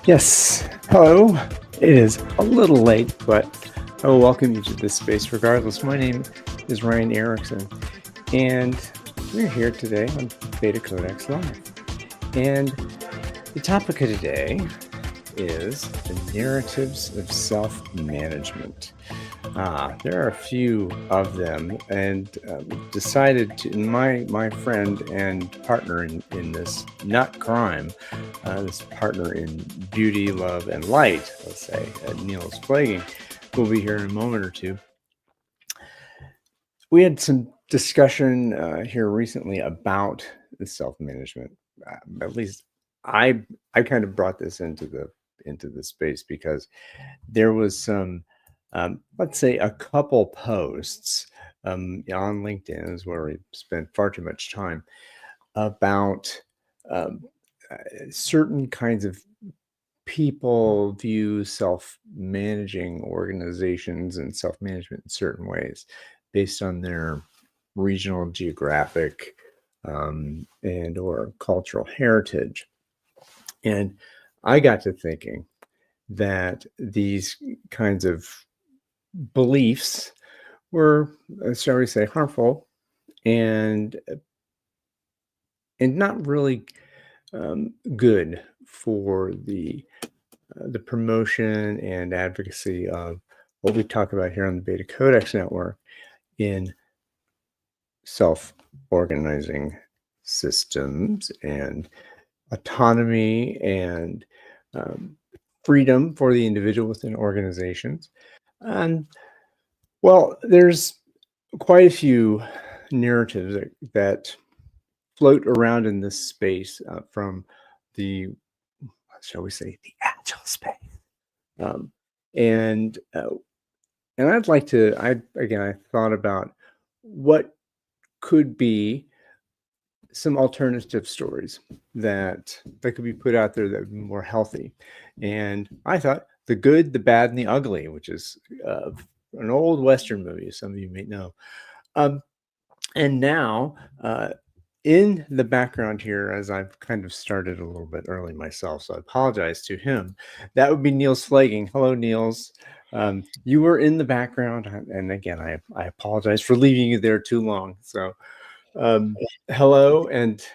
Yes. Hello. It is a little late, but I will welcome you to this space regardless. My name is Ryan Erickson, and we're here today on BetaCodex Live. And the topic of today is the narratives of self-management. There are a few of them, and decided to, my friend and partner in this nut crime, this partner in beauty, love, and light, let's say, Niels Pflaeging, will be here in a moment or two. We had some discussion here recently about the self-management. At least I kind of brought this into the space because there was some, let's say, a couple posts on LinkedIn is where we spent far too much time about certain kinds of people view self-managing organizations and self-management in certain ways based on their regional, geographic, and or cultural heritage. And I got to thinking that these kinds of beliefs were, shall we say, harmful and not really good for the promotion and advocacy of what we talk about here on the BetaCodex network in self-organizing systems and autonomy and freedom for the individual within organizations. And well, there's quite a few narratives that float around in this space from the, shall we say, the agile space. And I'd like to, I thought about what could be some alternative stories that could be put out there that would be more healthy. And I thought The Good, the Bad, and the Ugly, which is an old Western movie, some of you may know. And now, in the background here, as I've kind of started a little bit early myself, so I apologize to him, that would be Niels Pflaeging. Hello, Niels. You were in the background, and again, I apologize for leaving you there too long. So hello and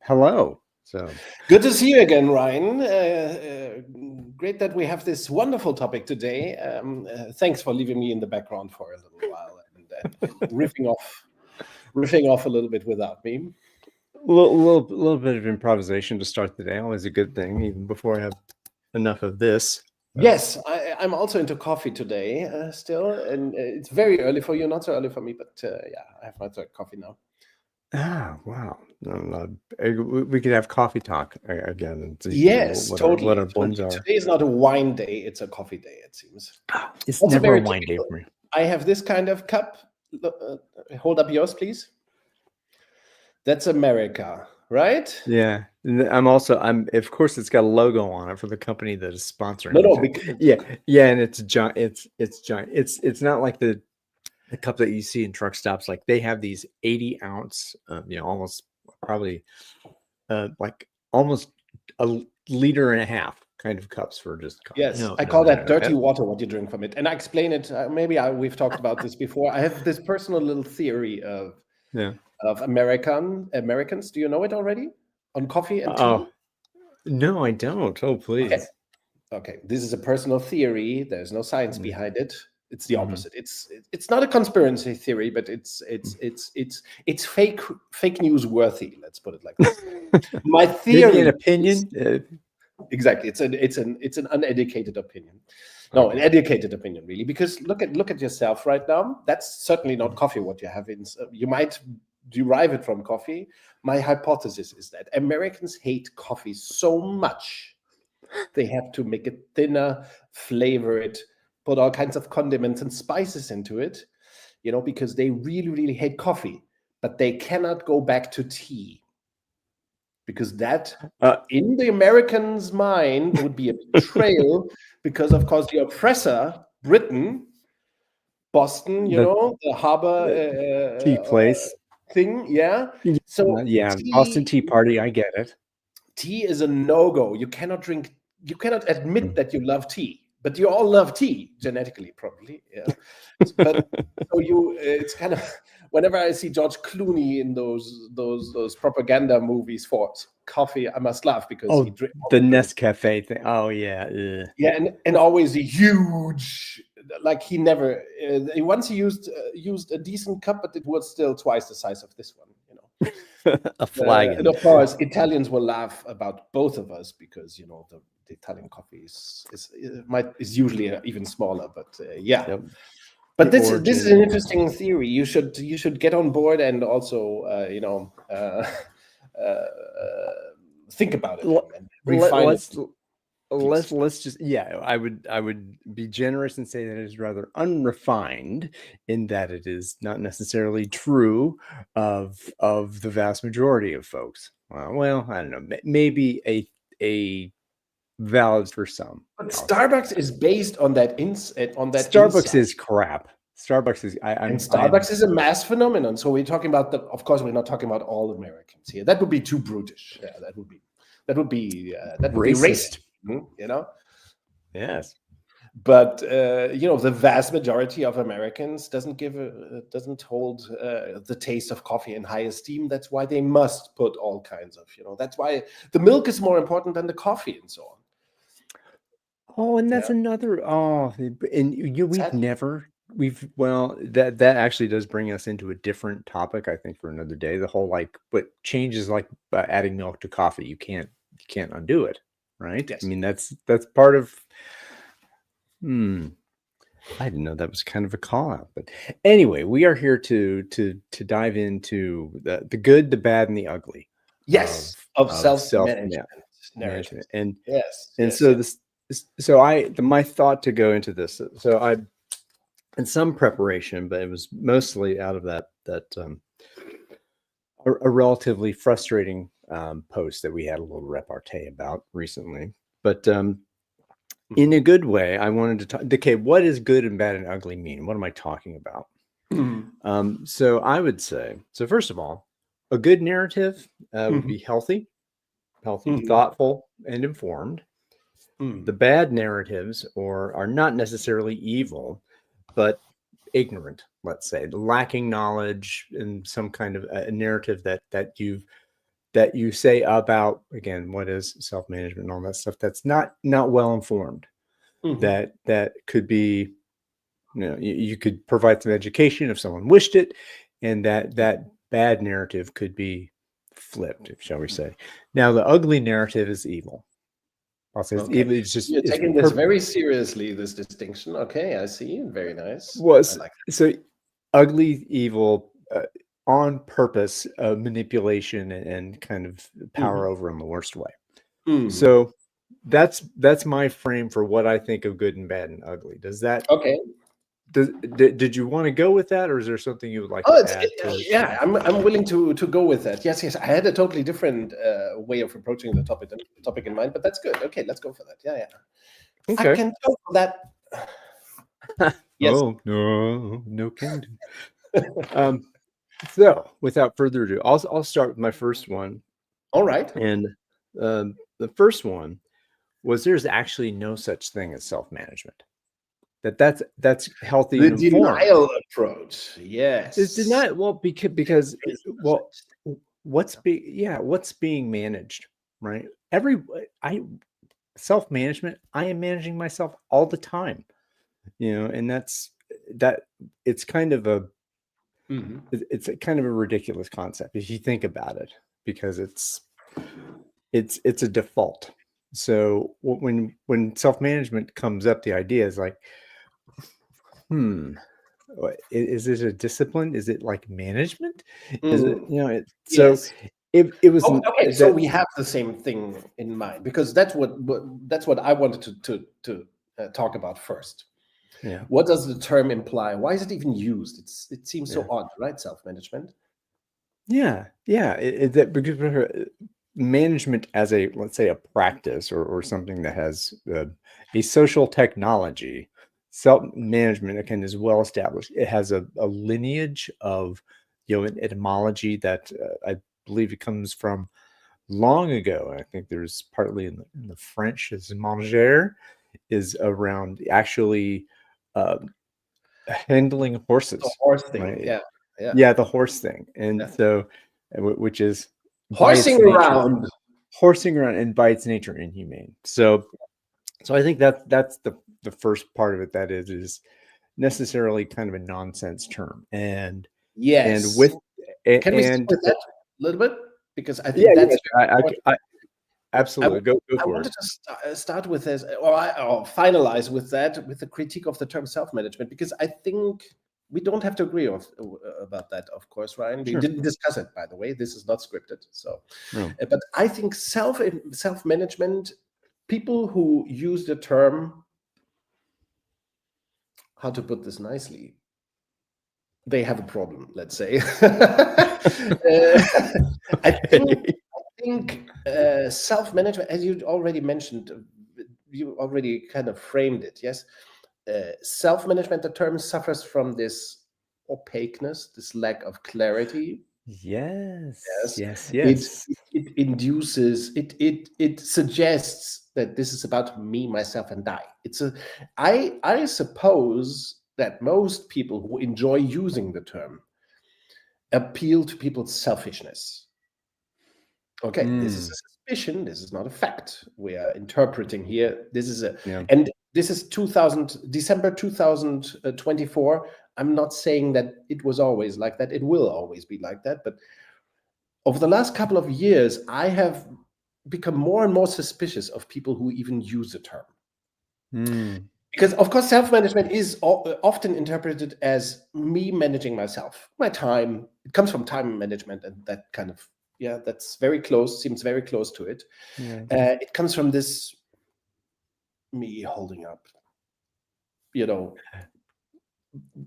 hello. So good to see you again, Ryan. Great that we have this wonderful topic today. Thanks for leaving me in the background for a little while and riffing off a little bit without me. A little bit of improvisation to start the day, always a good thing, even before I have enough of this. Yes, I'm also into coffee today still, and it's very early for you, not so early for me, but yeah, I have my third coffee now. Ah, wow. We could have coffee talk again. And see yes, totally. What our blends are. Today is not a wine day, it's a coffee day, it seems. It's also never a wine day for me. I have this kind of cup. Hold up yours, please. That's America, right? Yeah. I'm of course it's got a logo on it for the company that is sponsoring. Yeah, and it's giant. It's giant. It's not like the cup that you see in truck stops. Like they have these 80-ounce, almost probably like almost a liter and a half kind of cups for just coffee. Yes, I call that dirty water, what you drink from it. And I explain it, we've talked about this before. I have this personal little theory of Americans. Do you know it already? On coffee and tea? Oh, no, I don't. Oh, please. Okay. This is a personal theory. There's no science behind it. It's the opposite. It's not a conspiracy theory, but it's fake news worthy. Let's put it like this. My theory, maybe an opinion. Exactly. It's an uneducated opinion. No, an educated opinion, really. Because look at yourself right now. That's certainly not coffee. What you have in, you might derive it from coffee. My hypothesis is that Americans hate coffee so much they have to make it thinner, flavor it, put all kinds of condiments and spices into it, because they really, really hate coffee, but they cannot go back to tea. Because that, in the Americans' mind, would be a betrayal, because, of course, the oppressor, Britain, Boston, the harbor tea place thing, yeah. So Boston Tea Party, I get it. tea is a no-go. You cannot admit Mm. that you love tea, but you all love tea genetically, probably. Yeah. But so it's kind of, whenever I see George Clooney in those propaganda movies for coffee, I must laugh because he Oh, the drinks. Nescafe thing. Oh yeah. Ugh. Yeah, and always a huge, like he never once he used a decent cup, but it was still twice the size of this one, you know. A And flagon. of course, Italians will laugh about both of us because you know the Italian coffee is usually even smaller. But yeah, Yep. but The this is an origin. interesting theory. You should get on board and also think about it and refine it. Let's just, yeah, I would be generous and say that it is rather unrefined in that it is not necessarily true of the vast majority of folks. Well, I don't know, maybe a valid for some. But I'll say. Starbucks is based on that Starbucks insight. is crap. Starbucks is And Starbucks is a mass phenomenon. So we're talking about of course, we're not talking about all Americans here. That would be too brutish. Yeah, that would be racist. you know. Yes. But the vast majority of Americans doesn't hold the taste of coffee in high esteem. That's why they must put all kinds of, that's why the milk is more important than the coffee and so on. Oh, and that's Yeah. another. Oh, and Sad. Well, that actually does bring us into a different topic, I think, for another day. The whole what changes, like adding milk to coffee. You can't undo it, right? Yes. I mean, that's part of. I didn't know that was kind of a call out, but anyway, we are here to dive into the good, the bad, and the ugly. Yes, of self-management Management, narratives. and Yes. so my thought to go into this. So I, in some preparation, but it was mostly out of that a relatively frustrating post that we had a little repartee about recently. But in a good way, I wanted to talk. Okay, what does good and bad and ugly mean? What am I talking about? So I would say, first of all, a good narrative would be healthy, thoughtful, and informed. The bad narratives are not necessarily evil, but ignorant, let's say, lacking knowledge and some kind of a narrative that you say about, again, what is self-management and all that stuff, that's not well informed. That could be, you could provide some education if someone wished it, and that bad narrative could be flipped, shall we say. Now, the ugly narrative is evil. I'll say Okay. it's just, You're taking this very seriously, this distinction. Okay, I see. Very nice. Was I like so ugly, evil, on purpose, manipulation and kind of power over in the worst way. So that's my frame for what I think of good and bad and ugly. Does that okay? Did you want to go with that, or is there something you would like to add to it? Yeah, I'm willing to go with that. Yes. I had a totally different way of approaching the topic in mind, but that's good. Okay, let's go for that. Yeah. Okay. I can go for that. Yes. Oh no can do. So without further ado, I'll start with my first one. All right. And the first one was, there's actually no such thing as self-management. That's healthy The and informed. denial approach. Yes. It's denial. Well, because what's being managed, right? Self-management, I am managing myself all the time, and it's kind of a it's a kind of a ridiculous concept if you think about it, because it's a default. So when self-management comes up, the idea is like, is it a discipline? Is it like management? Is it, Yes. it was okay. So we have the same thing in mind, because that's what I wanted to talk about first. Yeah. What does the term imply? Why is it even used? It seems so odd, right? Self-management. Yeah. Because management as let's say a practice or something that has a social technology, self-management, again, is well established. It has a lineage of, an etymology that I believe it comes from long ago. I think there's partly in the French is manger, is around actually handling The horses, horse thing, right? yeah, yeah, Yeah, the horse thing, and yeah. so which is by its Horsing nature around. horsing around and by its nature inhumane. So I think that's the first part of it that is necessarily kind of a nonsense term, and Yes. with Can we stick and with that a little bit? Because I yeah, think that's very yeah, important. I I, absolutely go I for wanted it. to start with this, or finalize with that, with the critique of the term self-management, because I think we don't have to agree about that, of course, Ryan. We Sure. didn't discuss it, by the way. This is not scripted. So, No. but I think self-management, people who use the term, how to put this nicely, they have a problem, let's say. I think self-management, as you already mentioned, you already kind of framed it. Yes, self-management, the term suffers from this opaqueness, this lack of clarity. Yes, Yes, yes, it yes. it induces it suggests that this is about me, myself, and I. I suppose that most people who enjoy using the term appeal to people's selfishness. Okay, this is Mm, a suspicion. This is not a fact. We are interpreting here. This is yeah. and this is December 2024. I'm not saying that it was always like that. It will always be like that. But over the last couple of years, I have become more and more suspicious of people who even use the term. Mm, Because, of course, self-management is often interpreted as me managing myself, my time. It comes from time management, and that kind of, yeah, that's very close, seems very close to it. yeah. It comes from this me holding up,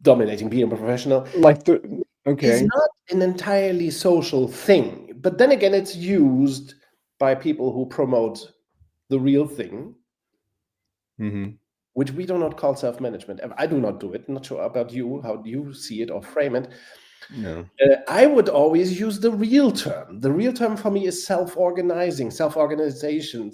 dominating, being a professional. Like Is okay. not an entirely social thing. But then again, it's used by people who promote the real thing, Mm-hmm. which we do not call self-management. I do not do it. I'm not sure about you, how do you see it or frame it. No. I would always use the real term. The real term for me is self-organizing, self-organization,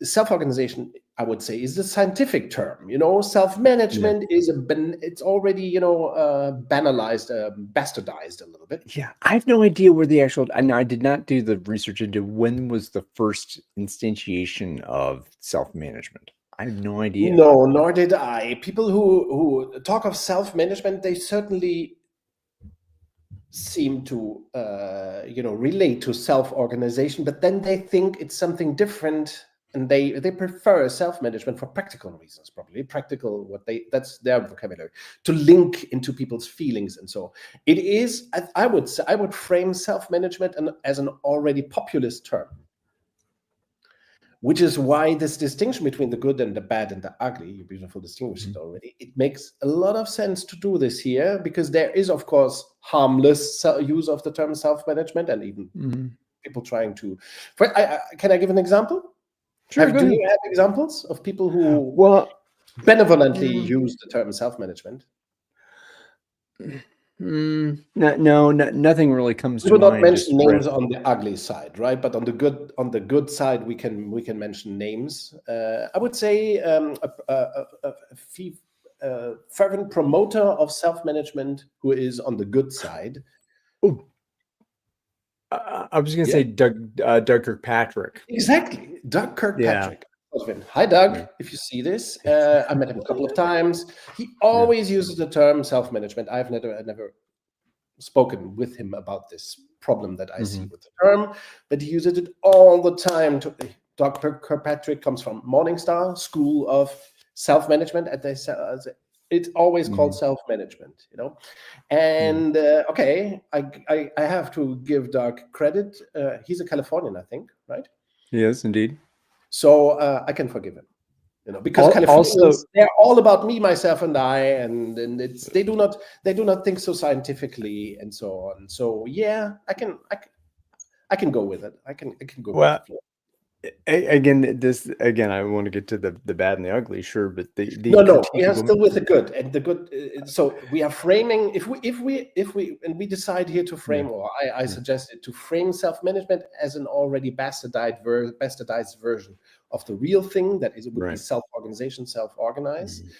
self-organization, I would say, is the scientific term. Yeah. Self-management is it's already, banalized, bastardized a little bit. Yeah. I have no idea where the actual I did not do the research into when was the first instantiation of self-management. I have no idea. No, nor did I. People who talk of self-management, they certainly seem to relate to self-organization, but then they think it's something different, and they prefer self-management for practical reasons, probably practical, that's their vocabulary, to link into people's feelings. And so it is, I would say, I would frame self-management as an already populist term, which is why this distinction between the good and the bad and the ugly, you beautiful distinguished it already, it makes a lot of sense to do this here, because there is, of course, harmless use of the term self-management, and even people trying to... Can I give an example? Sure, go Do ahead. you have examples of people who Well, benevolently use the term self-management? nothing really comes We to will not mind just mention right. names on the ugly side, right? But on the good side, we can mention names. I would say a fervent promoter of self-management who is on the good side. Oh, I was going to Yeah, say Doug Kirkpatrick. exactly. Doug Yeah. Kirkpatrick. Husband. Hi, Doug. Yeah. If you see this, I met him a couple of times. He always uses the term self-management. I've never spoken with him about this problem that I see with the term, but he uses it all the time. Dr. Kirkpatrick comes from Morningstar School of Self-Management, it's always called self-management, And okay, I have to give Doug credit. He's a Californian, I think, right? Yes, indeed. So I can forgive him. Because Californians, they're all about me, myself, and I, and they do not think so scientifically and so on. So yeah, I can go with it. I can go with the flow. Again, I want to get to the bad and the ugly, sure, but the No, we critique are of them. still with the good, and the good. So we are framing. If we and we decide here to frame, Yeah, or I yeah, suggested to frame self-management as an already bastardized version of the real thing that is, it would be right. self-organization, self-organize. Mhm.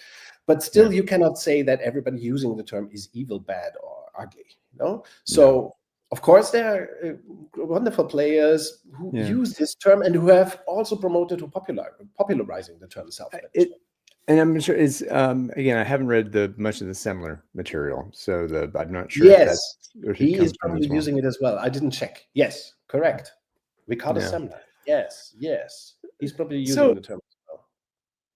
But Yeah, still, you cannot say that everybody using the term is evil, bad, or ugly. You know. no, So of course, there are wonderful players who yeah. use this term and who have also promoted to popularizing the term It self-management. and I'm sure is again, I haven't read the much of the Semler material, so I'm not sure if that's Yes, where it he is comes from probably as well. using it as well. I didn't check. Yes, correct. Ricardo Yeah. Semler. Yes, yes. He's probably using So the term as well.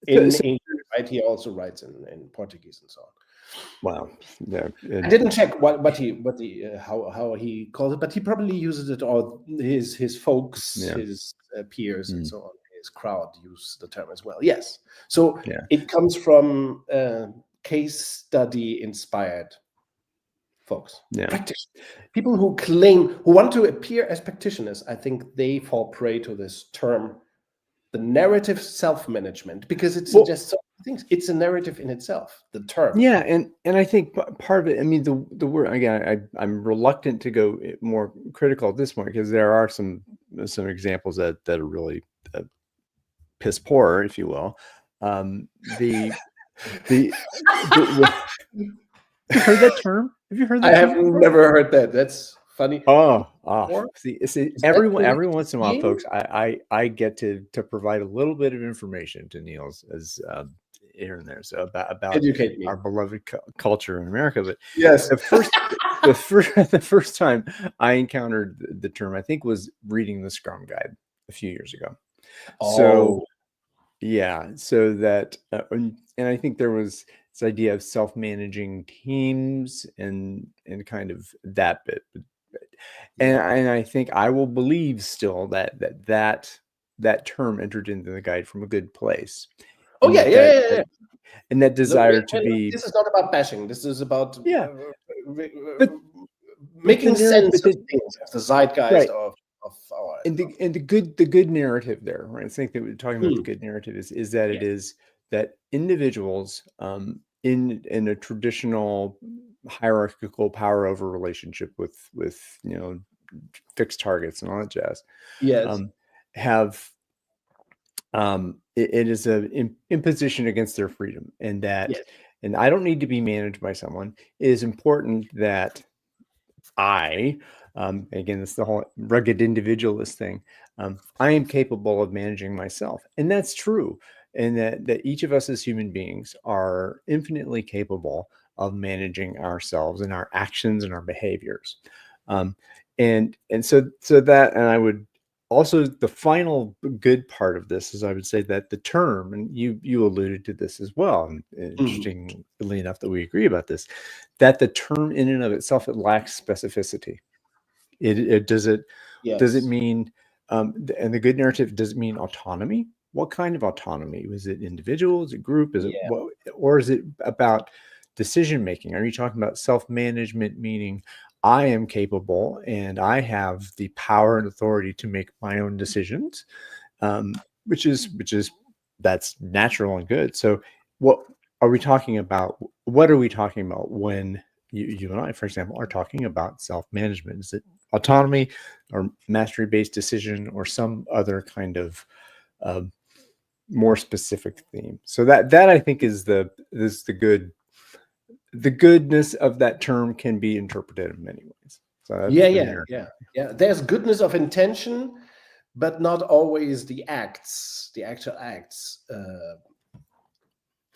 so, In so English, right? He also writes in Portuguese and so on. wow. Yeah. I didn't check how he called it, but he probably uses it, or his folks, Yeah. his peers, and Mm, so on. His crowd use the term as well. Yes. So yeah. it comes from case study inspired folks, Yeah. practitioners, people who claim, who want to appear as practitioners. I think they fall prey to this term, the narrative self-management, because it Well, suggests so many things. It's a narrative in itself, the term. yeah, and I think part of it, I mean, the word again, I'm reluctant to go more critical at this point because there are some examples that are really piss poor, if you will. The the Have you heard that term? Have you heard I that have term before? never heard that. That's funny. Or See, is that every related once to in a while, skiing? folks, I get to provide a little bit of information to Niels as here and there, so about Educate me. our beloved culture in America. But Yes. the first the first time I encountered the term, I think, was reading the Scrum Guide a few years ago. So Oh, yeah, so that and I think there was this idea of self-managing teams and kind of that bit. yeah. And I think I will believe still that term entered into the guide from a good place, Oh, and yeah, that yeah, yeah, yeah. and that Look, desire to be this is not about bashing. This is about yeah, but the making narrative, sense but of things, of the zeitgeist right, of our. and the good narrative there, right? I think that we're talking about the Hmm, good narrative is that it yes, is that individuals in a traditional hierarchical power over relationship with fixed targets and all that jazz yes, um, have it is a imposition against their freedom, yes, and I don't need to be managed by someone. It is important that I, again, it's the whole rugged individualist thing. I am capable of managing myself, and that's true. And that each of us as human beings are infinitely capable of managing ourselves and our actions and our behaviors. Um, and so that, and I would also, the final good part of this is I would say that the term, and you alluded to this as well, and mhm, interestingly enough that we agree about this, that the term in and of itself, it lacks specificity. It does it yes, mean and the good narrative, does it mean autonomy? What kind of autonomy? Was it individual? Is it group? Is it yeah, what, or is it about decision making? Are you talking about self-management, meaning I am capable and I have the power and authority to make my own decisions, which is that's natural and good. So what are we talking about? What are we talking about when you and I, for example, are talking about self-management? Is it autonomy or mastery-based decision or some other kind of uh, more specific theme? So that I think is the goodness of that term can be interpreted in many ways. So that's yeah, the yeah, narrative. yeah, yeah. There's goodness of intention, but not always the acts, the actual acts.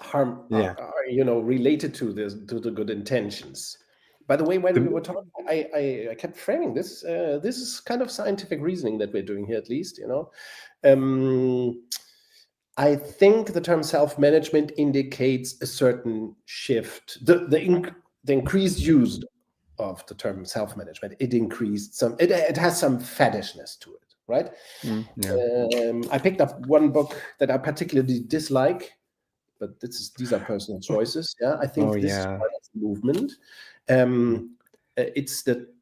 Harm Yeah. are related to the good intentions. By the way, when we The, were talking, I kept framing this. This is kind of scientific reasoning that we're doing here, at least. I think the term self-management indicates a certain shift. The increased use of the term self-management, it increased some. It has some faddishness to it, right? yeah. I picked up one book that I particularly dislike, but these are personal choices. Yeah, I Oh think this is yeah. part of the movement. It's that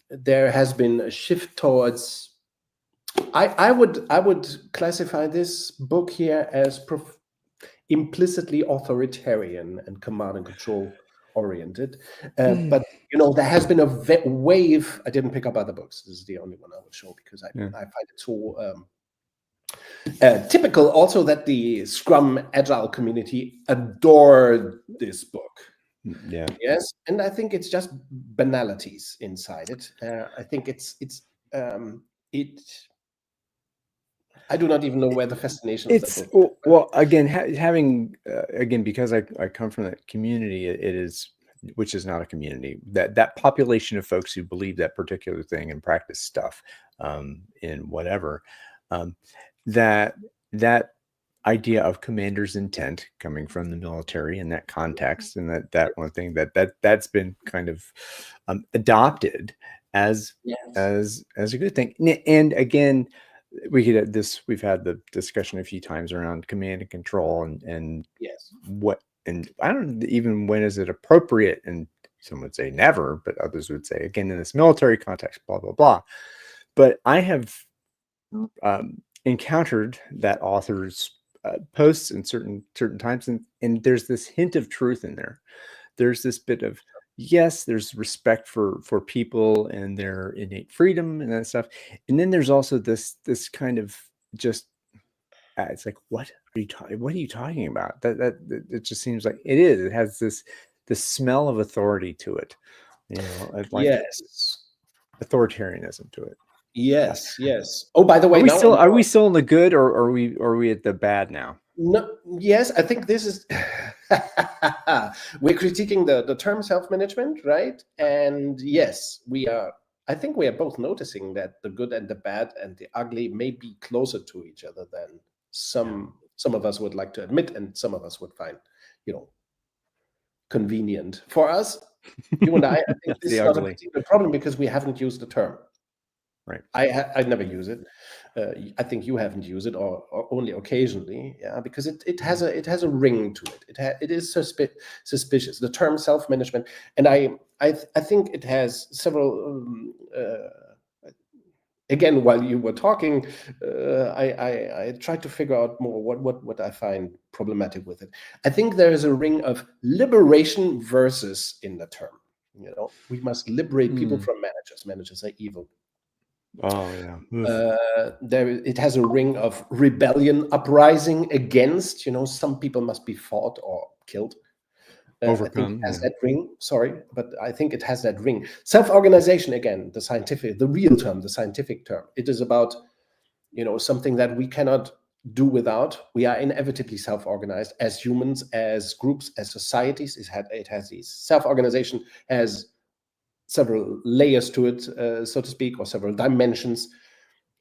there has been a shift towards I would classify this book here as implicitly authoritarian and command and control oriented. But there has been a wave. I didn't pick up other books. This is the only one I will show because I find it so typical. Also, that the Scrum Agile community adored this book. Yeah. Yes, and I think it's just banalities inside it. I think it's it. I do not even know where the fascination of It's that book. well, again, having again, because I come from that community, it is, which is not a community, that population of folks who believe that particular thing and practice stuff in whatever, that idea of commander's intent coming from the military in that context, and that one thing that's been kind of adopted as Yes. as a good thing. And again, we've had the discussion a few times around command and control and Yes. what, and I don't even when is it appropriate, and some would say never, but others would say again in this military context, blah blah blah. But I have encountered that author's posts in certain times, and there's this hint of truth in there. There's this bit of, yes, there's respect for people and their innate freedom and that stuff, and then there's also this kind of just it's like, what are you talking about? That it just seems like it has this smell of authority to it, like Yes. authoritarianism to it. Yes. Yes. Oh, by the way, Are we still in the good, or are we at the bad now? no, yes, I think this is we're critiquing the term self-management, right? And yes, we are. I think we are both noticing that the good and the bad and the ugly may be closer to each other than some of us would like to admit, and some of us would find, convenient. For us, you and I think this The is not a ugly, particular problem because we haven't used the term. right? I never use it. I think you haven't used it, or only occasionally. Yeah, because it has a ring to it. It is suspicious. The term self-management, and I think it has several. Again, while you were talking, I tried to figure out more what I find problematic with it. I think there is a ring of liberation versus in the term. We must liberate people from managers. Managers are evil. Oh yeah. It has a ring of rebellion, uprising against. Some people must be fought or killed. I think it Overcome. has that ring. Sorry, but I think it has that ring. Self-organization, again, the real term, the scientific term. It is about something that we cannot do without. We are inevitably self-organized as humans, as groups, as societies. It has these self-organization has several layers to it, so to speak, or several dimensions.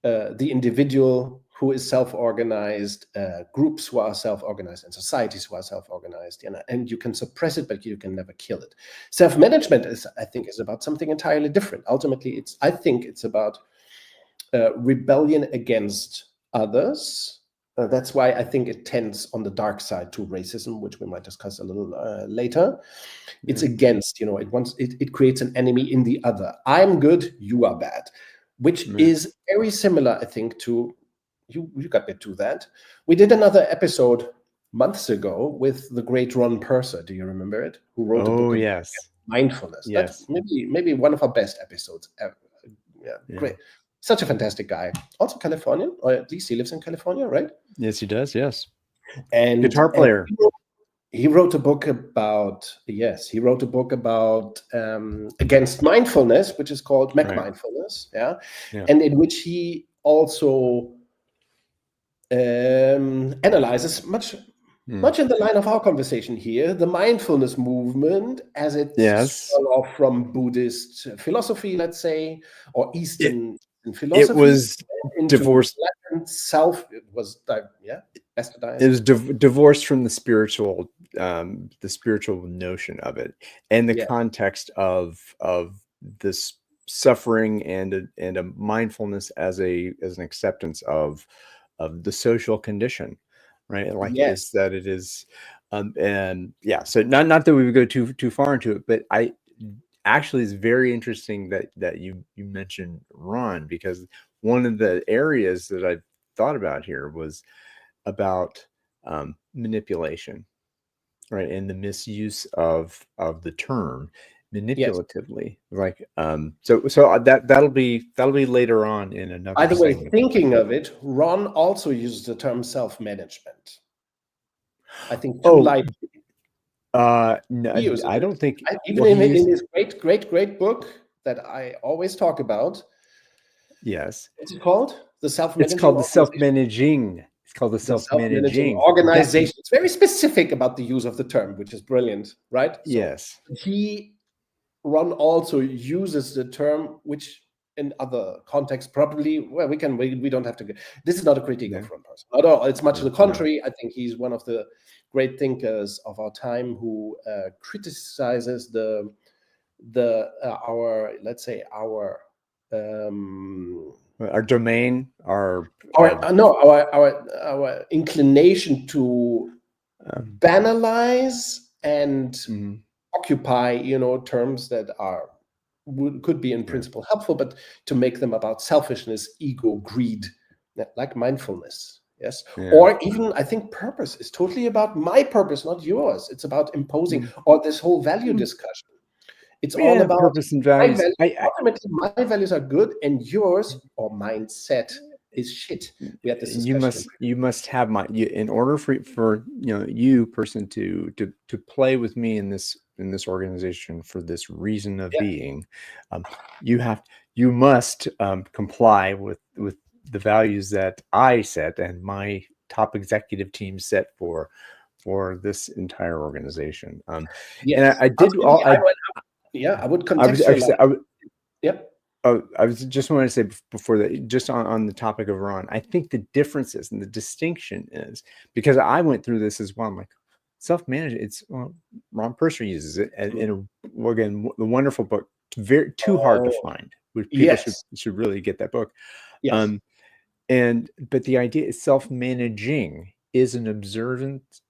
The individual who is self-organized, groups who are self-organized, and societies who are self-organized, and you can suppress it, but you can never kill it. Self-management I think, is about something entirely different. Ultimately, I think it's about rebellion against others. That's why I think it tends on the dark side to racism, which we might discuss a little later. It's against, it creates an enemy in the other. I'm good, you are bad, which is very similar, I think, to you got me to that. We did another episode months ago with the great Ron Purser. Do you remember it? Who wrote a book on mindfulness. Yes. That's maybe one of our best episodes ever. Yeah, great. Such a fantastic guy. Also Californian, or at least he lives in California, right? Yes, he does. Yes. And Guitar player. He wrote a book about against mindfulness, which is called Mac Mindfulness. Yeah. And in which he also analyzes much in the line of our conversation here, the mindfulness movement as it spun off from Buddhist philosophy, let's say, or Eastern philosophy. It was divorced. It was It was divorced from the spiritual notion of it, and the context of this suffering and a mindfulness as an acceptance of the social condition, right? Like is that it is, and yeah. So not that we would go too far into it, but I actually it's very interesting that you mentioned Ron, because one of the areas that I thought about here was about manipulation, right, and the misuse of the term Yes. manipulatively. Like, so that'll be later on in another By the way, segment. thinking of it, Ron also uses the term self-management. I think too Oh, lightly. no, He uses I it. don't think. Even Well, he in used, his great book that I always talk about. yes, What's it called? The it's self-managing called the organization. self-managing. It's called the The self-managing self-managing. That's organization. It's very specific about the use of the term, which is brilliant, right? So yes. Ron also uses the term, which in other contexts probably, well, we don't have to get, this is not a critique Yeah. of Ron Person at all. It's much to the No. contrary. I think he's one of the great thinkers of our time who criticizes our, let's say, our Domain, our inclination to banalize and mhm, occupy, terms that could be in principle helpful, but to make them about selfishness, ego, greed, like mindfulness. Yes. yeah. Or even, I think purpose is totally about my purpose, not yours. It's about imposing, or this whole value discussion. It's all about purpose and my values. values. Ultimately, my values are good, and yours or mindset is shit. We had this discussion. You must have in order for you person to play with me in this organization for this reason of being, you must comply with the values that I set and my top executive team set for this entire organization. Yes. And I did all I would I was contextualize. Yep. Oh, I was just wanted to say before that, just on the topic of Ron, I think the differences and the distinction is, because I went through this as well. I'm like, self-management. It's Ron Purser uses it, and again, the wonderful book, too hard to find. Which people should really get that book. Yes. But the idea is self-managing is an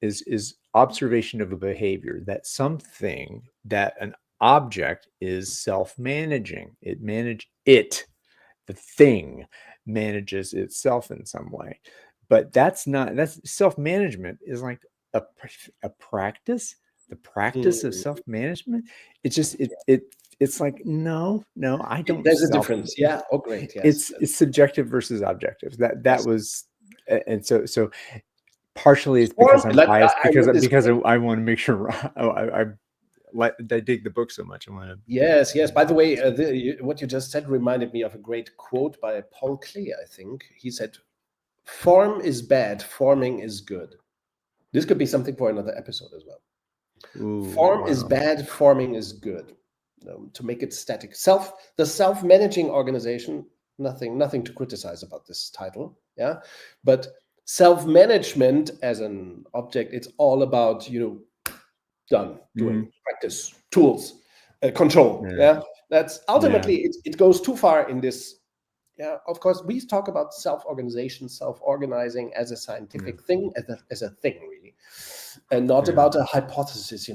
is observation of a behavior, that something, that an object is self-managing. The thing manages itself in some way. But that's self-management is like a practice. The practice of self-management. It's just it's like no, I don't. There's a difference. Yeah. Oh, great. Yes. It's subjective versus objective. That was, and so partially it's because I'm biased, because I want to make sure I dig the book so much. I want to. Yes. By the way, what you just said reminded me of a great quote by Paul Klee. I think he said, "Form is bad, forming is good." This could be something for another episode as well. Form is bad, forming is good. To make it static. The self-managing organization, nothing to criticize about this title. Yeah. But self-management as an object, it's all about, doing practice, tools, control. Yeah. That's ultimately, it goes too far in this. Yeah, of course, we talk about self-organization, self-organizing as a scientific thing, as a thing, really, and not about a hypothesis.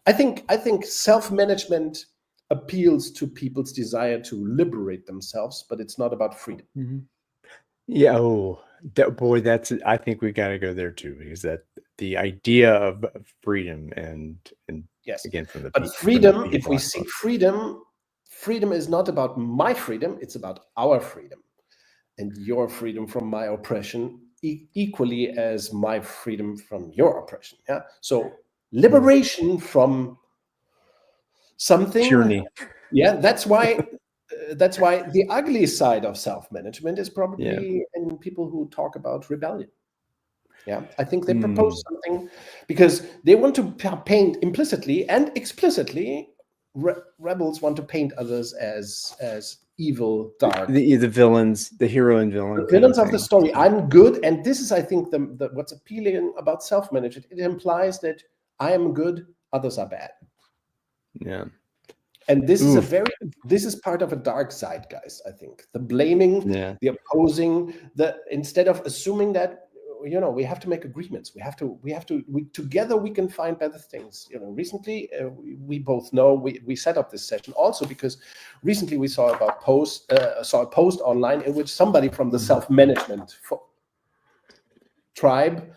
I think self-management appeals to people's desire to liberate themselves, but it's not about freedom. Yeah. Oh, that's. I think we got to go there too, because that the idea of freedom and yes, again from the but freedom. If we seek freedom. Freedom is not about my freedom, it's about our freedom. And your freedom from my oppression equally as my freedom from your oppression. Yeah. So liberation from something. Tyranny. Yeah, that's why the ugly side of self-management is probably in people who talk about rebellion. Yeah, I think they propose something because they want to paint implicitly and explicitly. Rebels want to paint others as evil, dark. The villains, the hero and villain. The villains of the story. I'm good, and this is, I think, what's appealing about self-management. It implies that I am good, others are bad. Yeah. And this is part of a dark zeitgeist, I think. The blaming, the opposing, instead of assuming that we have to make agreements. Together we can find better things. Recently we both know we set up this session also because recently we saw a post online in which somebody from the self-management tribe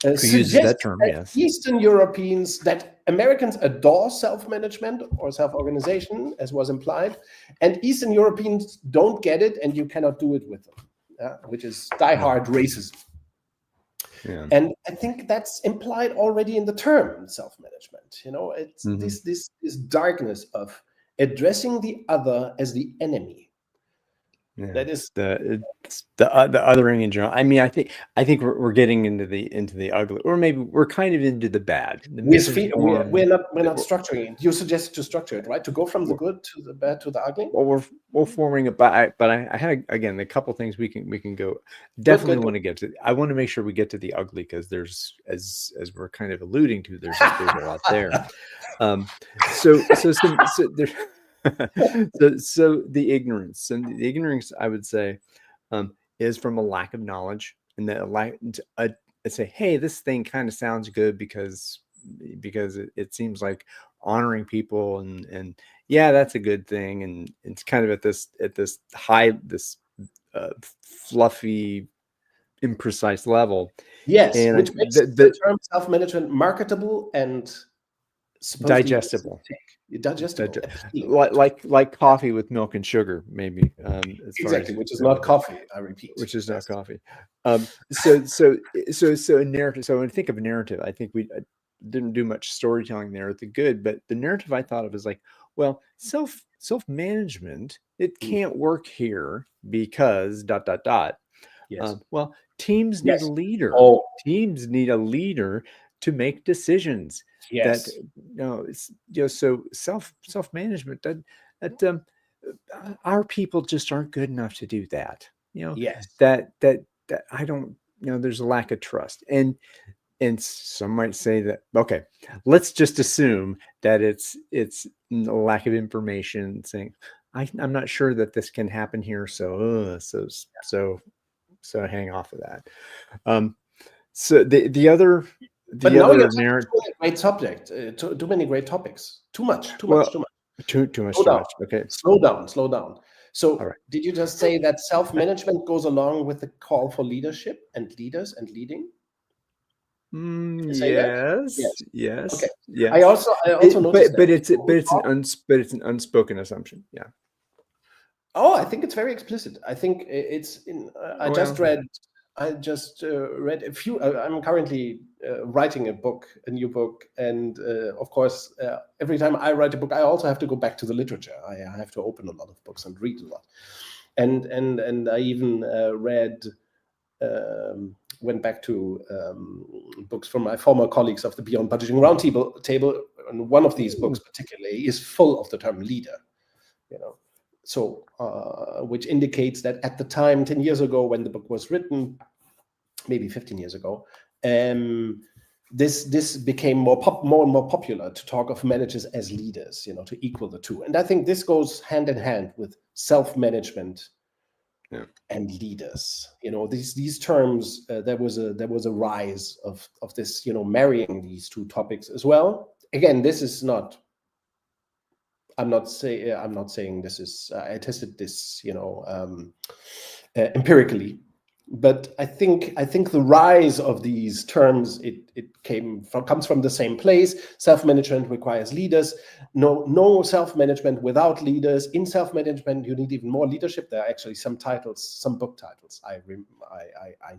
Who uses that term? Yes. Eastern Europeans, that Americans adore self-management or self-organization, as was implied, and Eastern Europeans don't get it, and you cannot do it with them, which is diehard racism. Yeah. And I think that's implied already in the term self-management. It's this darkness of addressing the other as the enemy. Yeah. That is the othering in general. I mean, I think we're getting into the ugly, or maybe we're kind of into the bad. We're not structuring it. You suggest to structure it, right? To go from the good to the bad to the ugly. Well, we're forming it, but I had again a couple things we can go. Definitely want to get to. I want to make sure we get to the ugly because there's as we're kind of alluding to, there's a lot there. So there's. so the ignorance I would say is from a lack of knowledge, and that say, hey, this thing kind of sounds good because it seems like honoring people and yeah, that's a good thing, and it's kind of at this high, this fluffy, imprecise level. Yes, and which makes the term self-management marketable and digestible. Like coffee with milk and sugar, maybe. Exactly, which is not coffee. I repeat, which is not coffee. So a narrative. So when I think of a narrative, I think we didn't do much storytelling there at the good, but the narrative I thought of is like, well, self-management, it can't work here because ... Yes. Well, teams need a leader. Teams need a leader to make decisions. Yes. So self-management that our people just aren't good enough to do that. Yes. That I don't. There's a lack of trust, and some might say that, okay, let's just assume that it's a lack of information, saying I'm not sure that this can happen here, so hang off of that. So the other narrative, great subject, too many great topics, too much. Okay, slow down. So did you just say that self-management goes along with the call for leadership and leaders and leading? Yes. Okay. Yes. I also noticed but it's an unspoken assumption. Yeah. Oh, I think it's very explicit. I think it's in. I just read a few. I'm currently writing a new book, and of course, every time I write a book, I also have to go back to the literature. I have to open a lot of books and read a lot, and I even went back to books from my former colleagues of the Beyond Budgeting Roundtable, and one of these books particularly is full of the term leader. So, which indicates that at the time, 10 years ago, when the book was written, maybe 15 years ago, this became more and more popular to talk of managers as leaders, to equal the two. And I think this goes hand in hand with self-management and leaders. These terms, there was a rise of this, marrying these two topics as well. Again, this is not. I'm not saying this is. I tested this, empirically, but I think the rise of these terms comes from the same place. Self-management requires leaders. No self-management without leaders. In self-management, you need even more leadership. There are actually some book titles I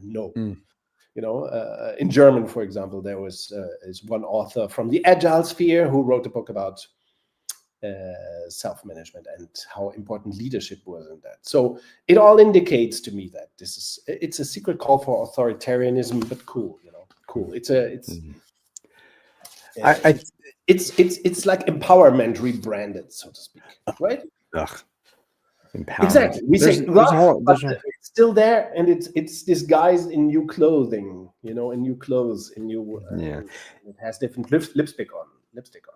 know. In German, for example, there is one author from the Agile sphere who wrote a book about self-management and how important leadership was in that. So it all indicates to me that it's a secret call for authoritarianism, but cool. It's like empowerment rebranded, so to speak, right? Empowerment. Exactly. We say it's still there, and it's disguised in new clothing, in new clothes, it has different lipstick on.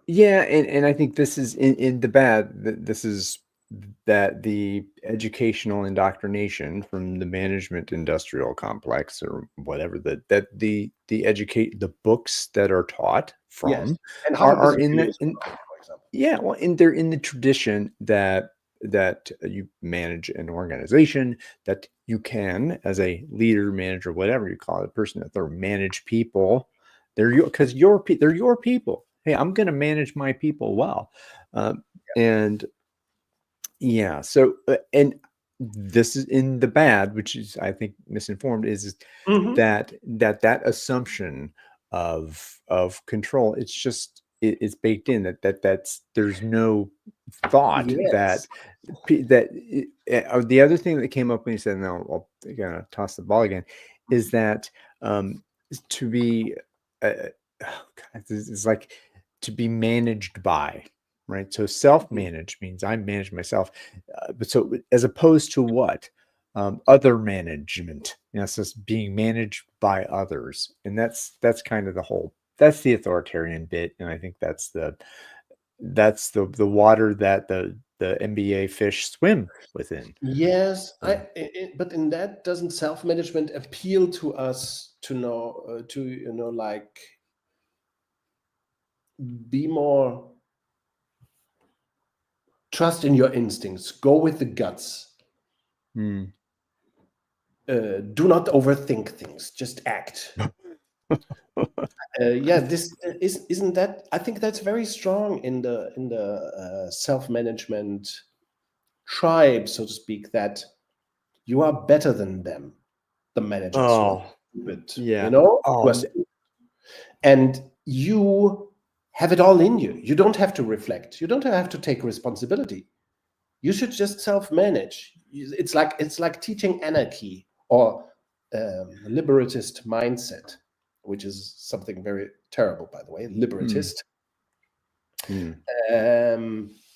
Yeah, and I think this is in the bad. This is that the educational indoctrination from the management industrial complex or whatever the books that are taught Yes. from And Harvard are Business in Review the is in one of them, for example. yeah, well, and they're in the tradition that you manage an organization, that you can, as a leader, manager, whatever you call it, a person that they're manage people. They're they're your people. Hey, I'm going to manage my people well, and yeah. So and this is in the bad, which is I think misinformed, is Mhm. that assumption of control. It's just it's baked in that's there's no thought Yes. the other thing that came up when you said no, I'll gonna toss the ball again, is that to be oh God, it's like to be managed by, right? So self-managed means I manage myself, but so as opposed to what, other management, so it's being managed by others, and that's kind of that's the authoritarian bit, and I think that's the water that the NBA fish swim within. Yes, So, but in that, doesn't self-management appeal to us to know, like, be more, trust in your instincts, go with the guts, hmm. do not overthink things, just act. Yeah, this isn't that. I think that's very strong in the self-management tribe, so to speak. That you are better than them, the managers. You are Oh, stupid. yeah. You are stupid, and you have it all in you. You don't have to reflect. You don't have to take responsibility. You should just self-manage. It's like teaching anarchy or liberatist mindset, which is something very terrible, by the way. Hmm. Liberatist. Hmm.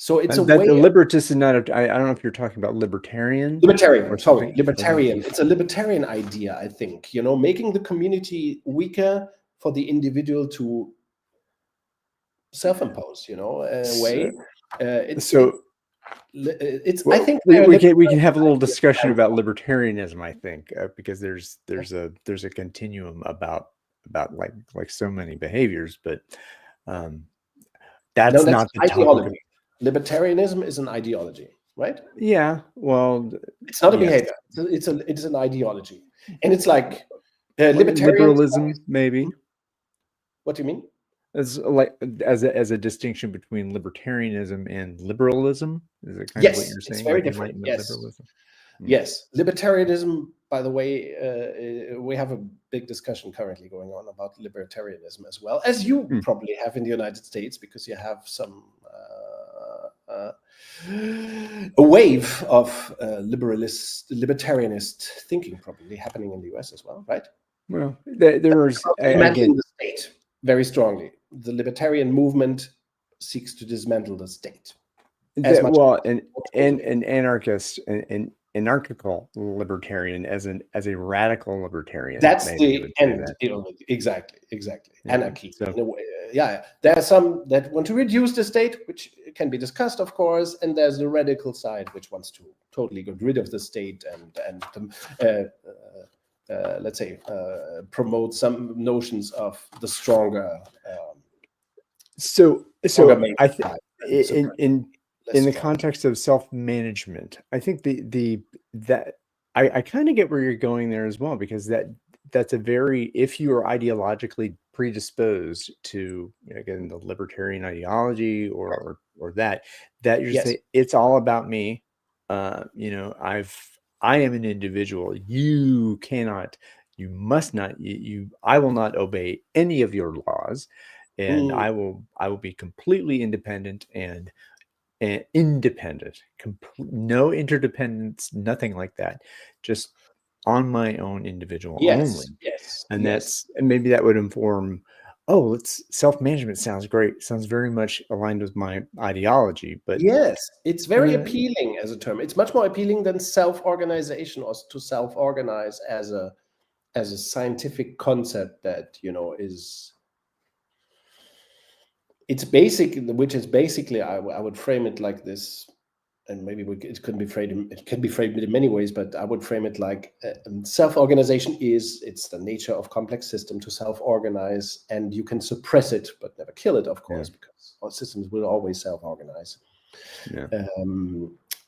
So it's a That way the of libertist is not I don't know if you're talking about libertarian libertarian. or Sorry, something. libertarian. It's a libertarian idea, I think. Making the community weaker for the individual to self-impose. A way. So, It's it, so it's. I well, think we, they're we can we can have a little libertarian discussion ideas. about libertarianism, I think, because there's a continuum about like so many behaviors, but um, No, that's that's not the topic of. ideology. Libertarianism is an ideology, right? Yeah, well, It's not a yes, behavior. It's an ideology, and it's like like libertarians. liberalism maybe. What do you mean? As like as a distinction between libertarianism and liberalism, is it kind of what Yes, you're it's saying, very like different. enlightenment Yes, liberalism? Hmm. yes. Libertarianism, by the way, we have a big discussion currently going on about libertarianism as well, as you Hmm. probably have in the United States, because you have some a wave of libertarianist thinking probably happening in the US as well, right? Well, there's again. Dismantling the state very strongly. The libertarian movement seeks to dismantle the state as much Well, as and possible. an anarchist, an anarchical libertarian, as a radical libertarian, That's maybe you the would say end. that. Exactly. Yeah. Anarchy. So In a way, yeah, there are some that want to reduce the state, which can be discussed, of course, and there's the radical side, which wants to totally get rid of the state and let's say promote some notions of the stronger, so stronger so main I think type and in suppress in less in the strong. context of self-management, I think the that I kind of get where you're going there as well, because that's a very, if you are ideologically predisposed to, again, the libertarian ideology or that you Yes. say it's all about me. I am an individual. You cannot, you must not, I will not obey any of your laws, and Mm, I will be completely independent and independent, no interdependence, nothing like that, just on my own individual only. yes. Yes. And Yes. and maybe that would inform, oh, it's self-management sounds great, sounds very much aligned with my ideology, but Yes, it's very uh, appealing as a term. It's much more appealing than self-organization, or to self-organize as a scientific concept that is it's basic, which is basically I would frame it like this. and maybe it can be framed in many ways, but I would frame it like self-organization it's the nature of complex system to self-organize, and you can suppress it but never kill it, of course, because our systems will always self-organize.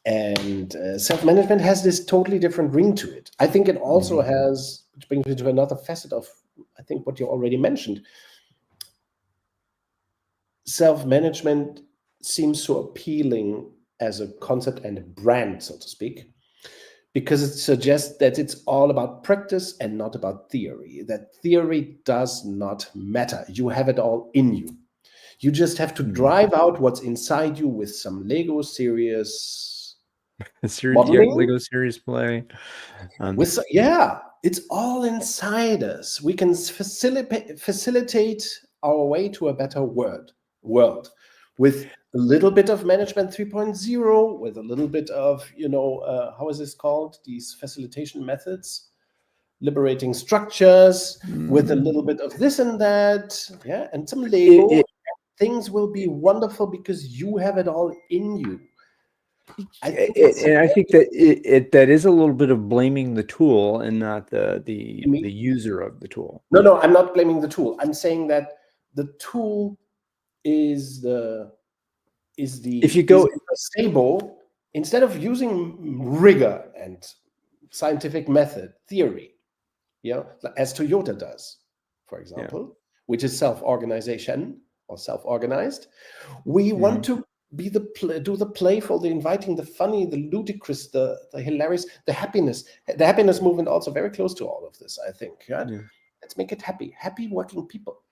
And self-management has this totally different ring to it. I think it also has, which brings me to another facet of, I think, what you already mentioned. Self-management seems so appealing as a concept and a brand, so to speak, because it suggests that it's all about practice and not about theory, that theory does not matter. You have it all in you. You just have to drive out what's inside you with some Lego serious modeling. Lego series play. It's all inside us. We can facilitate our way to a better world with a little bit of management 3.0, with a little bit of, how is this called? These facilitation methods, liberating structures, with a little bit of this and that, and some Lego. Things will be wonderful because you have it all in you. I think that that is a little bit of blaming the tool and not the user of the tool. No, I'm not blaming the tool. I'm saying that the tool is the stable, instead of using rigor and scientific method theory, as Toyota does, for example, which is self-organization or self-organized. We want to be do the playful, the inviting, the funny, the ludicrous, the hilarious, the happiness. The happiness movement also very close to all of this, I think. Let's make it happy working people.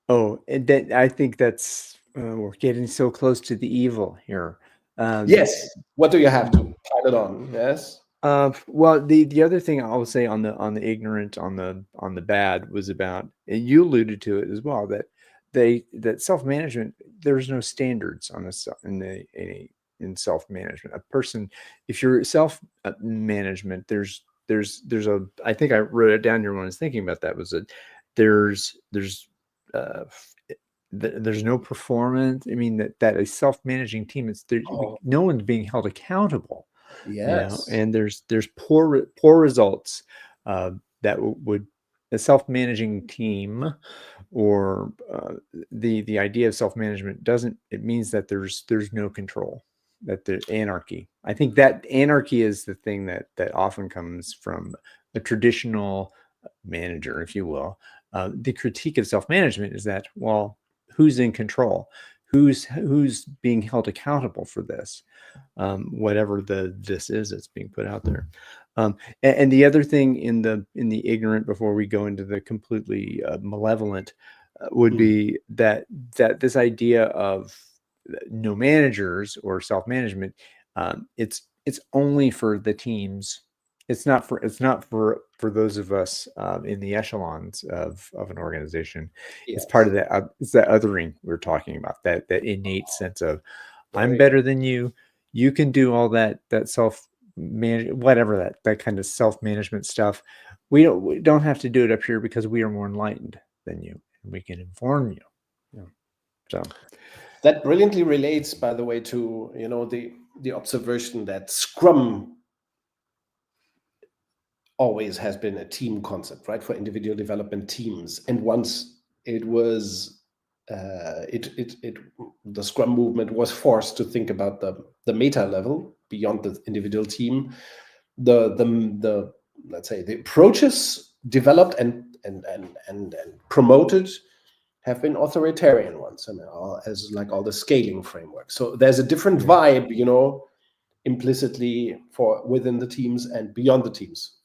Oh, and that, I think that's we're getting so close to the evil here. Yes. What do you have to pile it on? Yes. Well, the other thing I will say on the ignorant, on the bad, was about, and you alluded to it as well, that self-management, there's no standards on in self-management. A person, if you're self-management, there's a, I think I wrote it down here when I was thinking about that, was that there's no performance. I mean, that a self-managing team, no one's being held accountable. Yes. And there's poor results that would, a self-managing team, or the idea of self-management it means that there's no control, that there's anarchy. I think that anarchy is the thing that often comes from a traditional manager, if you will. The critique of self-management is that, well, who's in control? Who's being held accountable for this? Whatever this is that's being put out there. And the other thing in the ignorant, before we go into the completely malevolent, would be that this idea of no managers or self-management, it's only for the teams. It's not for those of us in the echelons of an organization. Yes. It's part of that. It's that othering we're talking about. That innate sense of, I'm better than you. You can do all that whatever that kind of self-management stuff. We don't have to do it up here because we are more enlightened than you, and we can inform you. So that brilliantly relates, by the way, to the observation that Scrum always has been a team concept, right, for individual development teams. And once it was the Scrum movement was forced to think about the meta level beyond the individual team, the let's say the approaches developed and promoted have been authoritarian ones, and as like all the scaling frameworks. So there's a different vibe, implicitly within the teams and beyond the teams.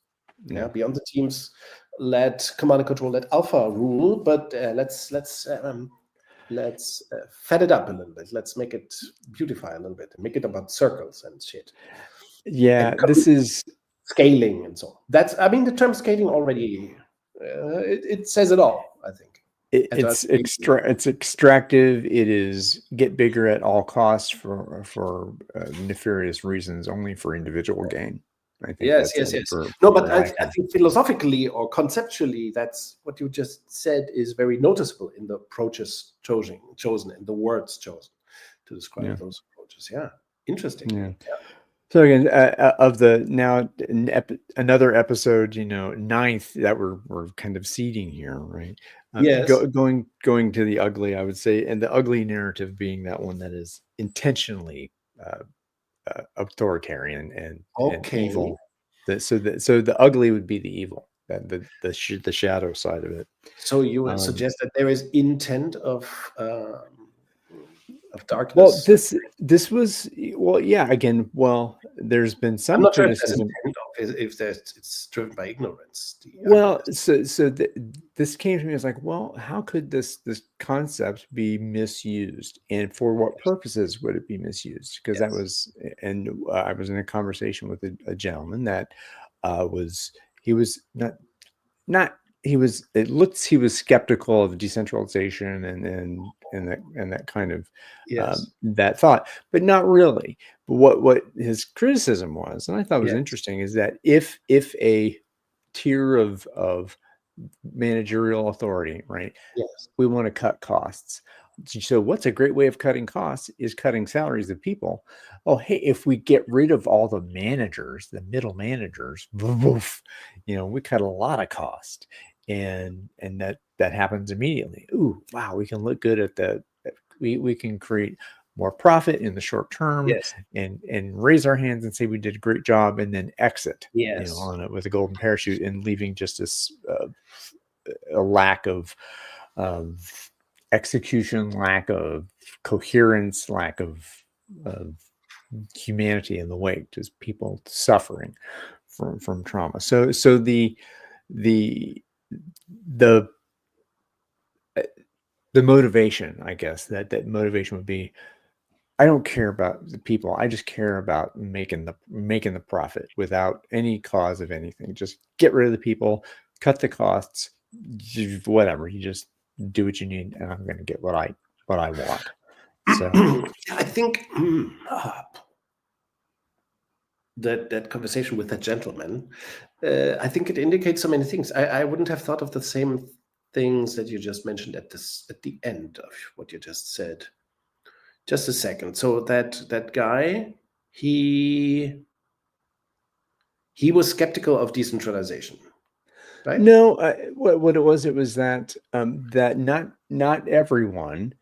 Beyond the teams, let command and control, let alpha rule, but let's fed it up a little bit. Let's make it beautify a little bit and make it about circles and shit. Yeah, and this is scaling and so on. The term scaling already it says it all, I think. It's extractive. It is get bigger at all costs for nefarious reasons, only for individual gain. I think yes. But I think philosophically or conceptually, that's what you just said is very noticeable in the approaches chosen and the words chosen to describe those approaches. Yeah, Interesting. Yeah. So again, of the now another episode, ninth that we're kind of seeding here, right? Yes. Going to the ugly, I would say, and the ugly narrative being that one that is intentionally authoritarian and Okay. evil. So the ugly would be the evil, that the shadow side of it. So you would suggest that there is intent of Well, darkness? this was, well, yeah. Again, well, there's been I'm some not sure if there's criticism. intent of if there's it's driven by ignorance. The Well, ugliness. this came to me as like, well, how could this concept be misused, and for what purposes would it be misused? Because that Yes. was, and I was in a conversation with a gentleman that was he was not he was it looks he was skeptical of decentralization and that kind of Yes. that thought, but not really. But what his criticism was, and I thought was Yes. interesting, is that if a tier of managerial authority, right, Yes. we want to cut costs. So what's a great way of cutting costs is cutting salaries of people. Oh, hey, if we get rid of all the managers, the middle managers, woof, we cut a lot of cost, and that happens immediately. Ooh, wow, we can look good we can create more profit in the short term, Yes. and raise our hands and say we did a great job, and then exit, Yes. on it with a golden parachute, and leaving just this a lack of execution, lack of coherence, lack of humanity in the wake, just people suffering from trauma. So the the the motivation, I guess, that motivation would be, I don't care about the people. I just care about making the profit without any cause of anything. Just get rid of the people, cut the costs, whatever. You just do what you need, and I'm going to get what I want. So I think that conversation with that gentleman, I think it indicates so many things. I wouldn't have thought of the same things that you just mentioned at the end of what you just said. Just a second. So that guy, he was skeptical of decentralization, right? no, what it was that that not everyone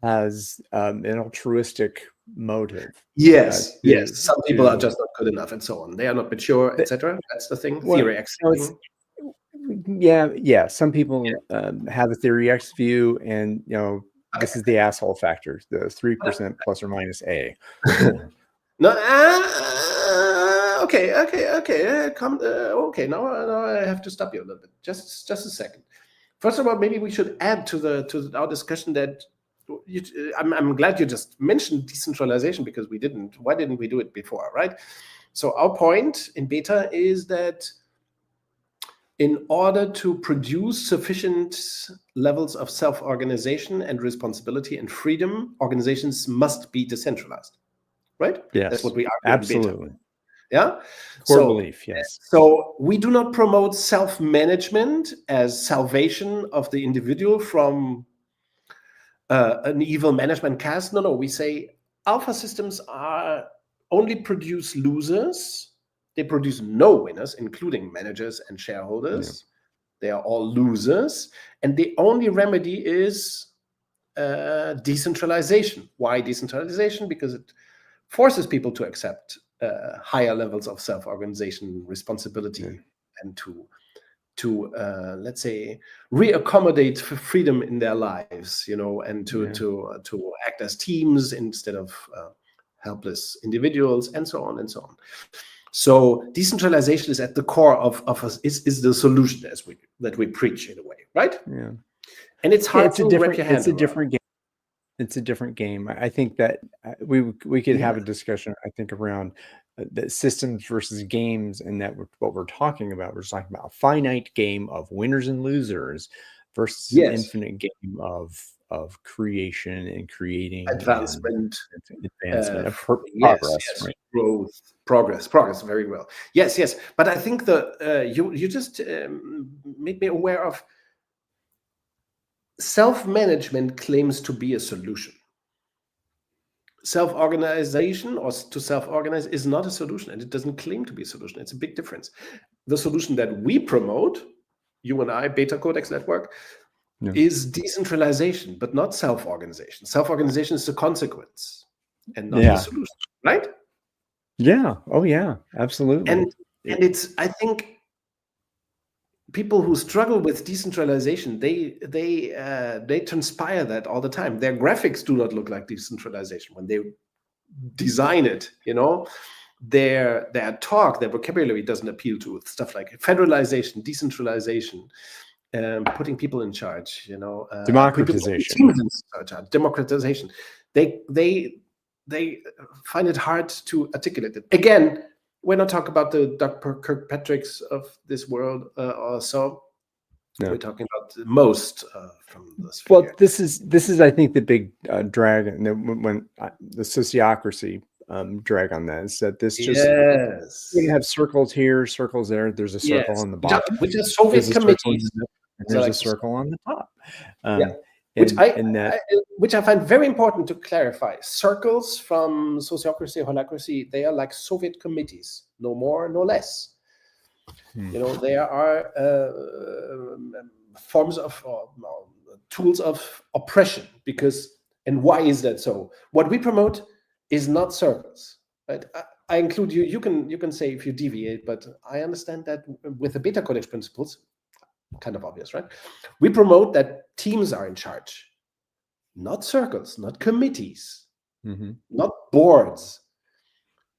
has an altruistic motive Yes, yes. to Some people are just not good enough, and so on. They are not mature, that. etc. That's the thing. Well, Theory X it's thing. yeah. Some Yeah. people have a theory X view, and this Okay. is the asshole factor, the 3% plus or minus a. No. Okay. Okay. Now I have to stop you a little bit. Just a second. First of all, maybe we should add to our discussion that I'm glad you just mentioned decentralization, because we didn't. Why didn't we do it before, right? So our point in beta is that in order to produce sufficient levels of self-organization and responsibility and freedom, organizations must be decentralized, right? That's Yes, what we argue in beta. absolutely. Yeah. Core So, belief. Yes. so we do not promote self-management as salvation of the individual from an evil management caste. No. We say alpha systems only produce losers. They produce no winners, including managers and shareholders. They are all losers, and the only remedy is decentralization. Why decentralization? Because it forces people to accept higher levels of self-organization, responsibility, and to let's say reaccommodate freedom in their lives, and to act as teams instead of helpless individuals, and so on and so on. So decentralization is at the core of us, is the solution that we preach, in a way, right? Yeah. And it's hard It's to wrap your hand it's a around. different game. It's a different game. I think that we could have a discussion, I think, around the systems versus games, and that what we're talking about. We're just talking about a finite game of winners and losers versus an Yes. infinite game of creation and creating Advancement. and advancement of Yes. progress, right? Growth, progress. Very well. Yes. But I think you just made me aware of self-management claims to be a solution. self-organization or to self-organize is not a solution, and it doesn't claim to be a solution. It's a big difference. The solution that we promote, you and I, BetaCodex network, is decentralization, but not self-organization. Self-organization is the consequence and not the solution, right? Yeah. Oh, yeah. Absolutely. And it's, I think, people who struggle with decentralization, they transpire that all the time. Their graphics do not look like decentralization when they design it. Their talk, their vocabulary doesn't appeal to stuff like federalization, decentralization, putting people in charge. Democratization. Democratization. They find it hard to articulate it. Again, we're not talking about the Doug Kirkpatricks of this world or so. No. We're talking about most from this. Well, this is I think the big drag when the sociocracy drag on that is that this just you have circles here, circles there. There's a circle on the bottom, which is Soviet committees. There's a circle on the top. Which I find very important to clarify. Circles from sociocracy, holacracy, they are like Soviet committees, no more, no less. There are forms of tools of oppression and why is that so? What we promote is not circles, right? I include you. You can say if you deviate, but I understand that with the BetaCodex principles, kind of obvious, right? We promote that teams are in charge, not circles, not committees, not boards,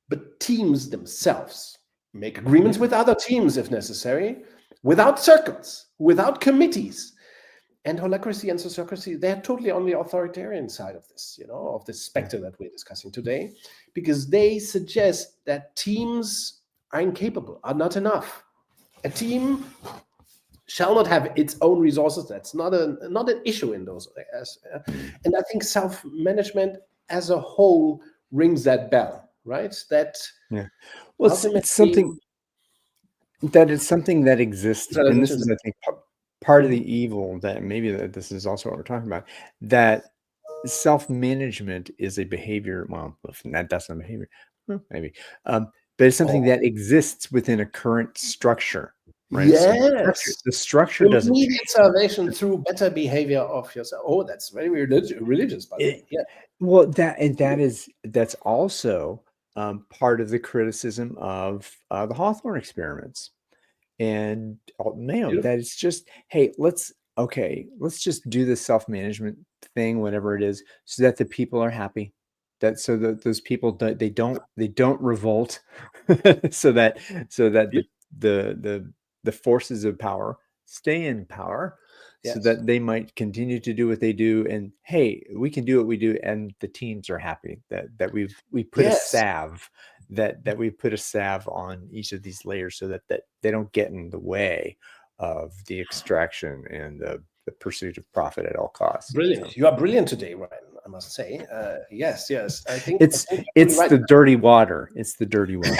but teams themselves make agreements with other teams if necessary, without circles, without committees. And holacracy and sociocracy, they're totally on the authoritarian side of this, of this specter that we're discussing today, because they suggest that teams are incapable, are not enough. A team shall not have its own resources. That's not an issue in those areas. And I think self-management as a whole rings that bell, right? Well, it's something that exists, and this is, I think, part of the evil that maybe this is also what we're talking about. That self-management is a behavior. Well, that's not behavior, maybe, but it's something that exists within a current structure. Right? Yes, so the structure doesn't immediate salvation through better behavior of yourself. Oh, that's very religious, by the way. Yeah. Well, that's also part of the criticism of the Hawthorne experiments, and that it's just, hey, let's just do this self-management thing, whatever it is, so that the people are happy. That so that those people they don't revolt, so that the forces of power stay in power, so that they might continue to do what they do. And hey, we can do what we do, and the teams are happy that we put a salve that we put a salve on each of these layers, so that they don't get in the way of the extraction and the pursuit of profit at all costs. Brilliant. So. You are brilliant today, Ryan, I must say. Yes. I think it's right. The dirty water. It's the dirty water.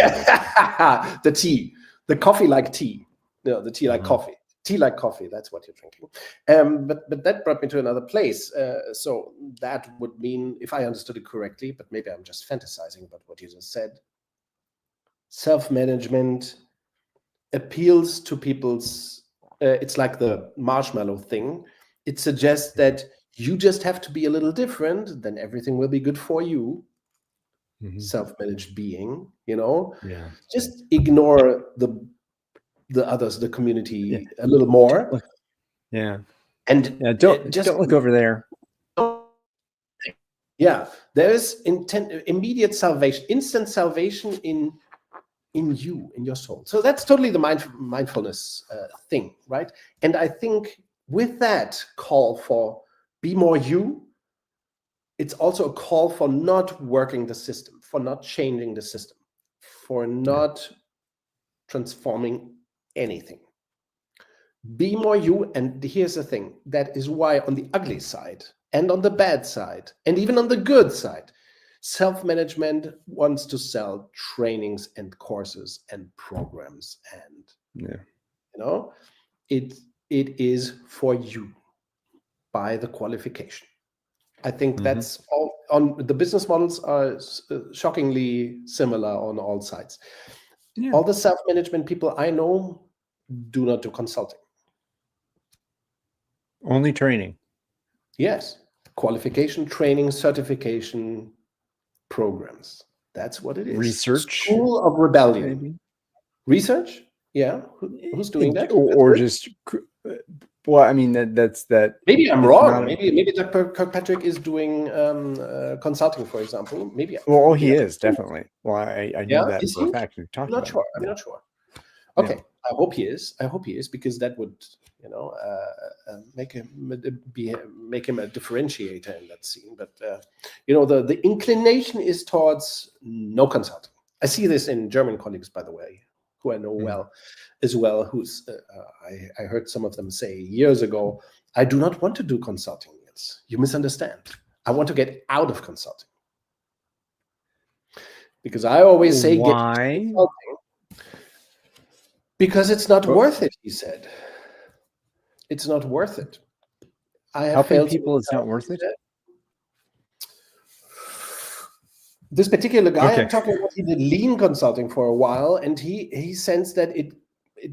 The tea, the coffee like tea. No, the tea like coffee. Tea like coffee. That's what you're drinking. But that brought me to another place. So that would mean, if I understood it correctly, but maybe I'm just fantasizing about what you just said, self-management appeals to people's, it's like the marshmallow thing. It suggests that you just have to be a little different, then everything will be good for you. Self-managed being, just ignore the others, the community a little more. And don't look over there. Yeah, there is immediate salvation, instant salvation in you, in your soul. So that's totally the mindfulness thing, right? And I think with that call for be more you, it's also a call for not working the system, for not changing the system, for not transforming anything. Be more you. And here's the thing, that is why on the ugly side and on the bad side and even on the good side, self-management wants to sell trainings and courses and programs, and it is for you by the qualification. I think that's all. On the business models are shockingly similar on all sides. Yeah. All the self-management people I know do not do consulting. Only training. Yes, qualification, training, certification programs. That's what it is. Research. School of Rebellion. Maybe. Research? Yeah. Who's doing that? Or just, well, I mean, that's that. Maybe I'm wrong. Maybe Dr. Kirkpatrick is doing consulting, for example. Maybe. Well, he is definitely. Well, I know that for a fact. We've talked I'm not about sure. it. I'm not sure. Okay, I hope he is. I hope he is, because that would, make him a differentiator in that scene. But the inclination is towards no consulting. I see this in German colleagues, by the way, who I know well, as well. Who's I heard some of them say years ago, I do not want to do consulting. You misunderstand. I want to get out of consulting, because I always say, why? Get consulting. Because it's not worth it, he said. It's not worth it. I have helping failed people is not worth it? This particular guy I'm talking about, he did lean consulting for a while, and he sensed that it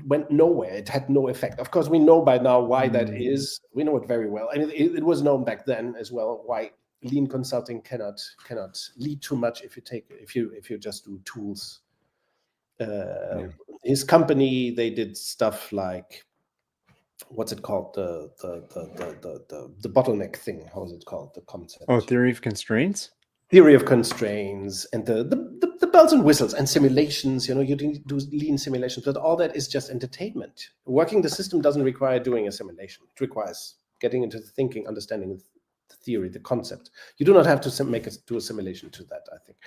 went nowhere. It had no effect. Of course, we know by now why that is. We know it very well. And it was known back then as well why lean consulting cannot lead too much if you just do tools. His company, they did stuff like, what's it called, the bottleneck thing, how is it called, the concept? Theory of constraints. Theory of constraints, and the bells and whistles and simulations. You do lean simulations, but all that is just entertainment. Working the system doesn't require doing a simulation. It requires getting into the thinking, understanding the theory, the concept. You do not have to do a simulation to that, I think.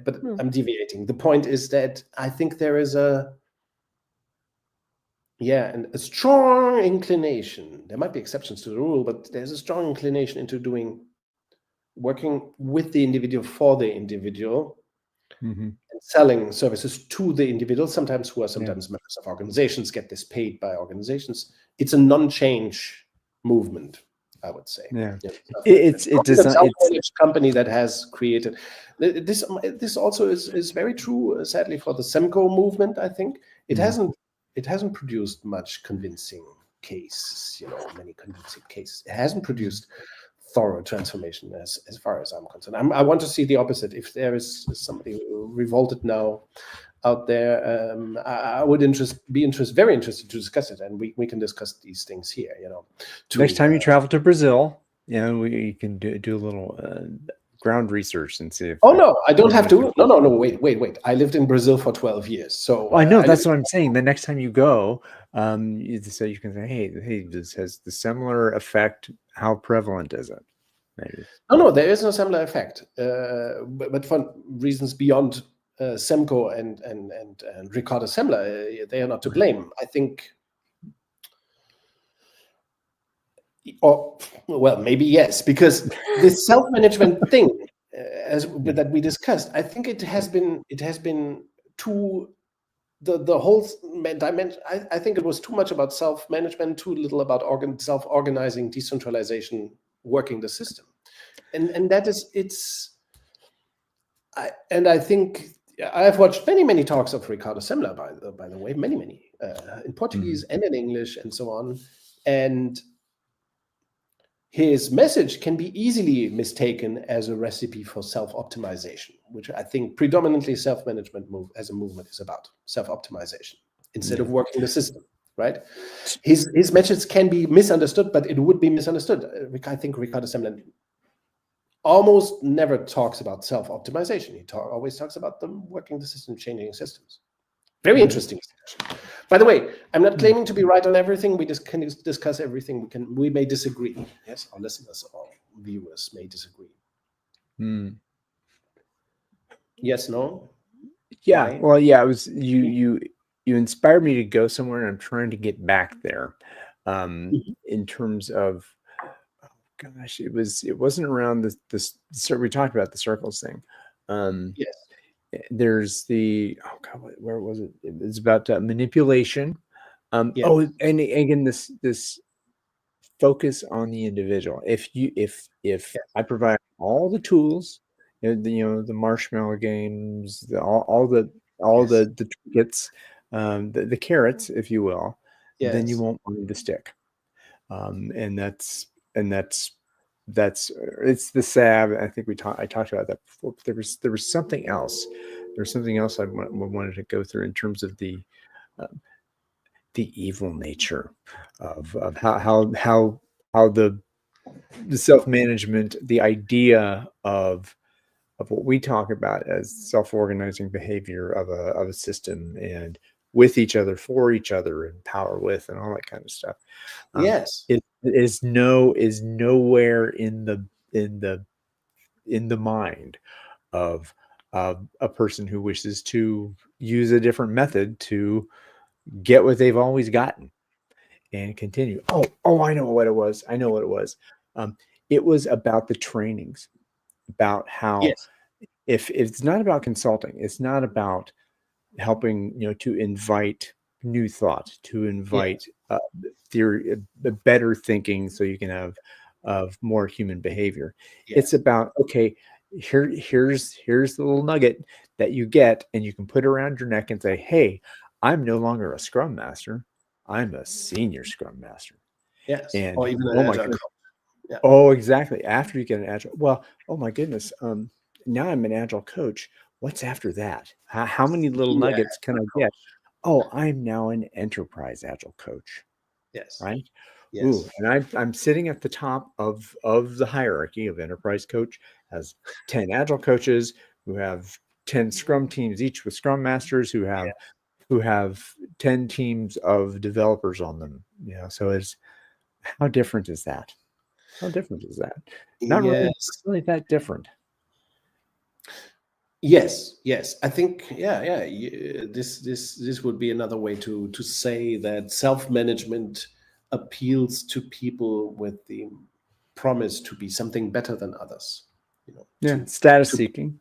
But I'm deviating. The point is that I think there is a strong inclination. There might be exceptions to the rule, but there's a strong inclination into working with the individual for the individual, and selling services to the individual, sometimes members of organizations, get this paid by organizations. It's a non-change movement, I would say. It's a company that has created this. This also is very true, sadly, for the SEMCO movement. I think it hasn't produced much convincing cases. Many convincing cases. It hasn't produced thorough transformation as far as I'm concerned. I want to see the opposite. If there is somebody revolted now out there, I would be very interested to discuss it, and we can discuss these things here. Next time you travel to Brazil, we can do a little ground research and see if. Oh no, I don't have to. No. Wait. I lived in Brazil for 12 years, so I know that's what I'm saying. The next time you go, so you can say, hey, this has the similar effect. How prevalent is it? Maybe. No, there is no similar effect, but for reasons beyond SEMCO and Ricardo Semler, they are not to blame. I think, or well, maybe yes, because this self-management thing, that we discussed, I think it has been too. The whole dimension. I think it was too much about self-management, too little about self-organizing, decentralization, working the system, and that is I think I've watched many talks of Ricardo Semler, by the way, many in Portuguese and in English and so on, and his message can be easily mistaken as a recipe for self-optimization, which I think predominantly self-management as a movement is about, self-optimization instead of working the system, right? His message can be misunderstood, but it would be misunderstood. I think Ricardo Semler almost never talks about self-optimization. He always talks about them working the system, changing systems. Very interesting discussion. By the way, I'm not claiming to be right on everything. We just can discuss everything. We may disagree. Yes, our listeners or viewers may disagree. Yes, no? Yeah. Why? Well, yeah, it was you inspired me to go somewhere, and I'm trying to get back there. In terms of, gosh, it wasn't around this. We talked about the circles thing. Yes. There's where was it? It's about manipulation. Yes. And again, this focus on the individual. If Yes. I provide all the tools, the marshmallow games, all Yes. the trinkets, the carrots, if you will, then you Yes. won't find the stick. And that's it's the salve. I think I talked about that before. But there was something else. There's something else I wanted to go through in terms of uh, the evil nature of how the self-management, the idea of what we talk about as self-organizing behavior of a system, and with each other, for each other, and power with, and all that kind of stuff. Yes. It is nowhere in the mind of a person who wishes to use a different method to get what they've always gotten and continue. Oh, I know what it was. I know what it was. Um, it was about the trainings, about how, Yes. if it's not about consulting, it's not about helping, to invite new thought, to invite Yes. theory, better thinking, so you can have of more human behavior. It's Yes. about, okay, here's the little nugget that you get, and you can put around your neck and say, hey, I'm no longer a scrum master, I'm a senior scrum master. Yes. And Or even an oh my agile goodness. coach. Yeah. Oh, exactly. After you get an agile, well, oh my goodness. Now I'm an agile coach. What's after that? How many little Senior nuggets can agile I get? coach. Oh, I'm now an enterprise agile coach, Yes. right? Ooh, Yes. and I'm sitting at the top of the hierarchy of enterprise coach, has 10 agile coaches who have 10 scrum teams, each with scrum masters who have 10 teams of developers on them. So it's, how different is that? How different is that? Not Yes. really that different. Yes, yes. I think, yeah. This would be another way to say that self-management appeals to people with the promise to be something better than others. You know, Yeah, status to seeking.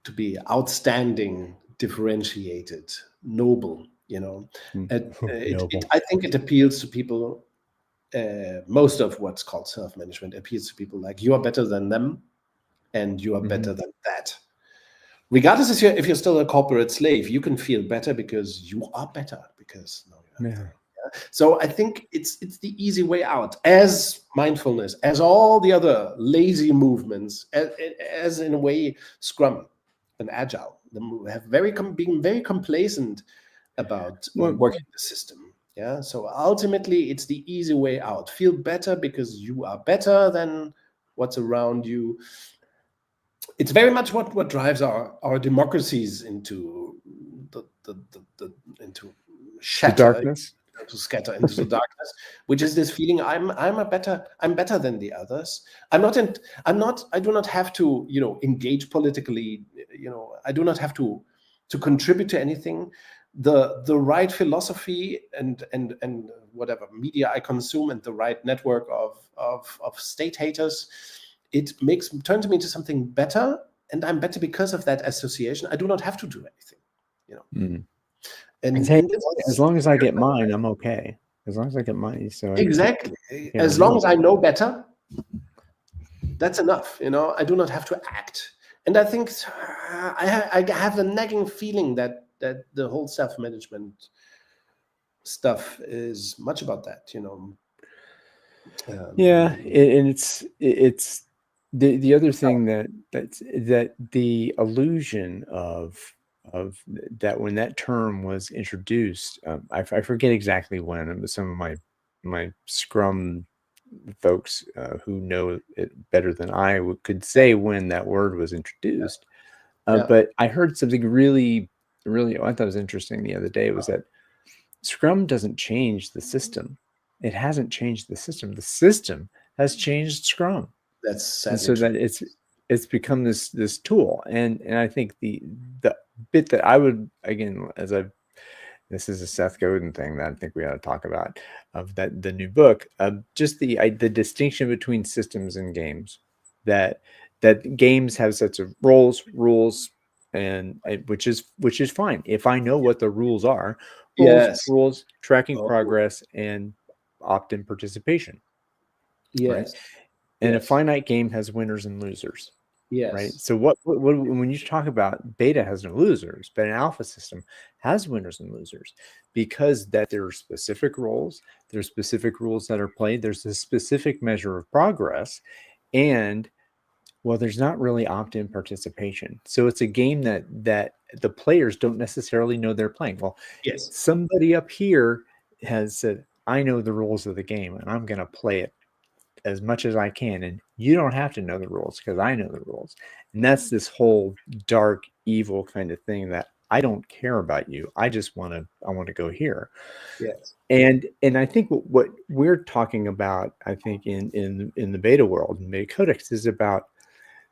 to be outstanding, differentiated, noble. Mm. Noble. I think it appeals to people. Most of what's called self-management appeals to people like you are better than them, and you are Mhm. better than that. Regardless if you're still a corporate slave, you can feel better because you are better, because no, you have Yeah. the. So I think it's the easy way out, as mindfulness, as all the other lazy movements, as in a way Scrum and Agile have been very complacent about Well, working the system. Yeah. So ultimately, it's the easy way out. Feel better because you are better than what's around you. It's very much what drives our democracies into into the shatter, darkness. to scatter into the darkness, which is this feeling I'm better than the others. I do not have to engage politically. I do not have to contribute to anything. The right philosophy and whatever media I consume, and the right network of state haters, it turns me into something better, and I'm better because of that association. I do not have to do anything, you know. Mm. And And hey, this as is long as I get mine, I'm okay. As long as I get mine, so I take exactly, care of as long me. as I know better, that's enough. I do not have to act. And I think I have a nagging feeling that the whole self-management stuff is much about that. Yeah, Um, and it's the other thing that the illusion of that, when that term was introduced, I forget exactly when. It was some of my Scrum folks who know it better than I could yeah, say when that word was introduced. yeah, But I heard something really, really, I thought was interesting the other day, was that Scrum doesn't change the system. It hasn't changed the system. The system has changed Scrum, that's and sadly so true. that it's become this tool. And I think the bit that I would, again, this is a Seth Godin thing that I think we ought to talk about, of that the new book, just the distinction between systems and games, that games have sets of roles, rules, and which is fine if I know what the rules are. Yes. Rules, tracking Oh, progress, and opt-in participation. Yes. And a Yes. finite game has winners and losers. Yes. Right. So what when you talk about beta has no losers, but an alpha system has winners and losers, because that there are specific roles, there's specific rules that are played, there's a specific measure of progress, and well, there's not really opt-in participation. So it's a game that the players don't necessarily know they're playing. Well, Yes. somebody up here has said, I know the rules of the game and I'm going to play it as much as I can, and you don't have to know the rules because I know the rules. And that's this whole dark, evil kind of thing that I don't care about you. I want to go here. Yes. And I think what we're talking about, I think in the beta world, in BetaCodex, is about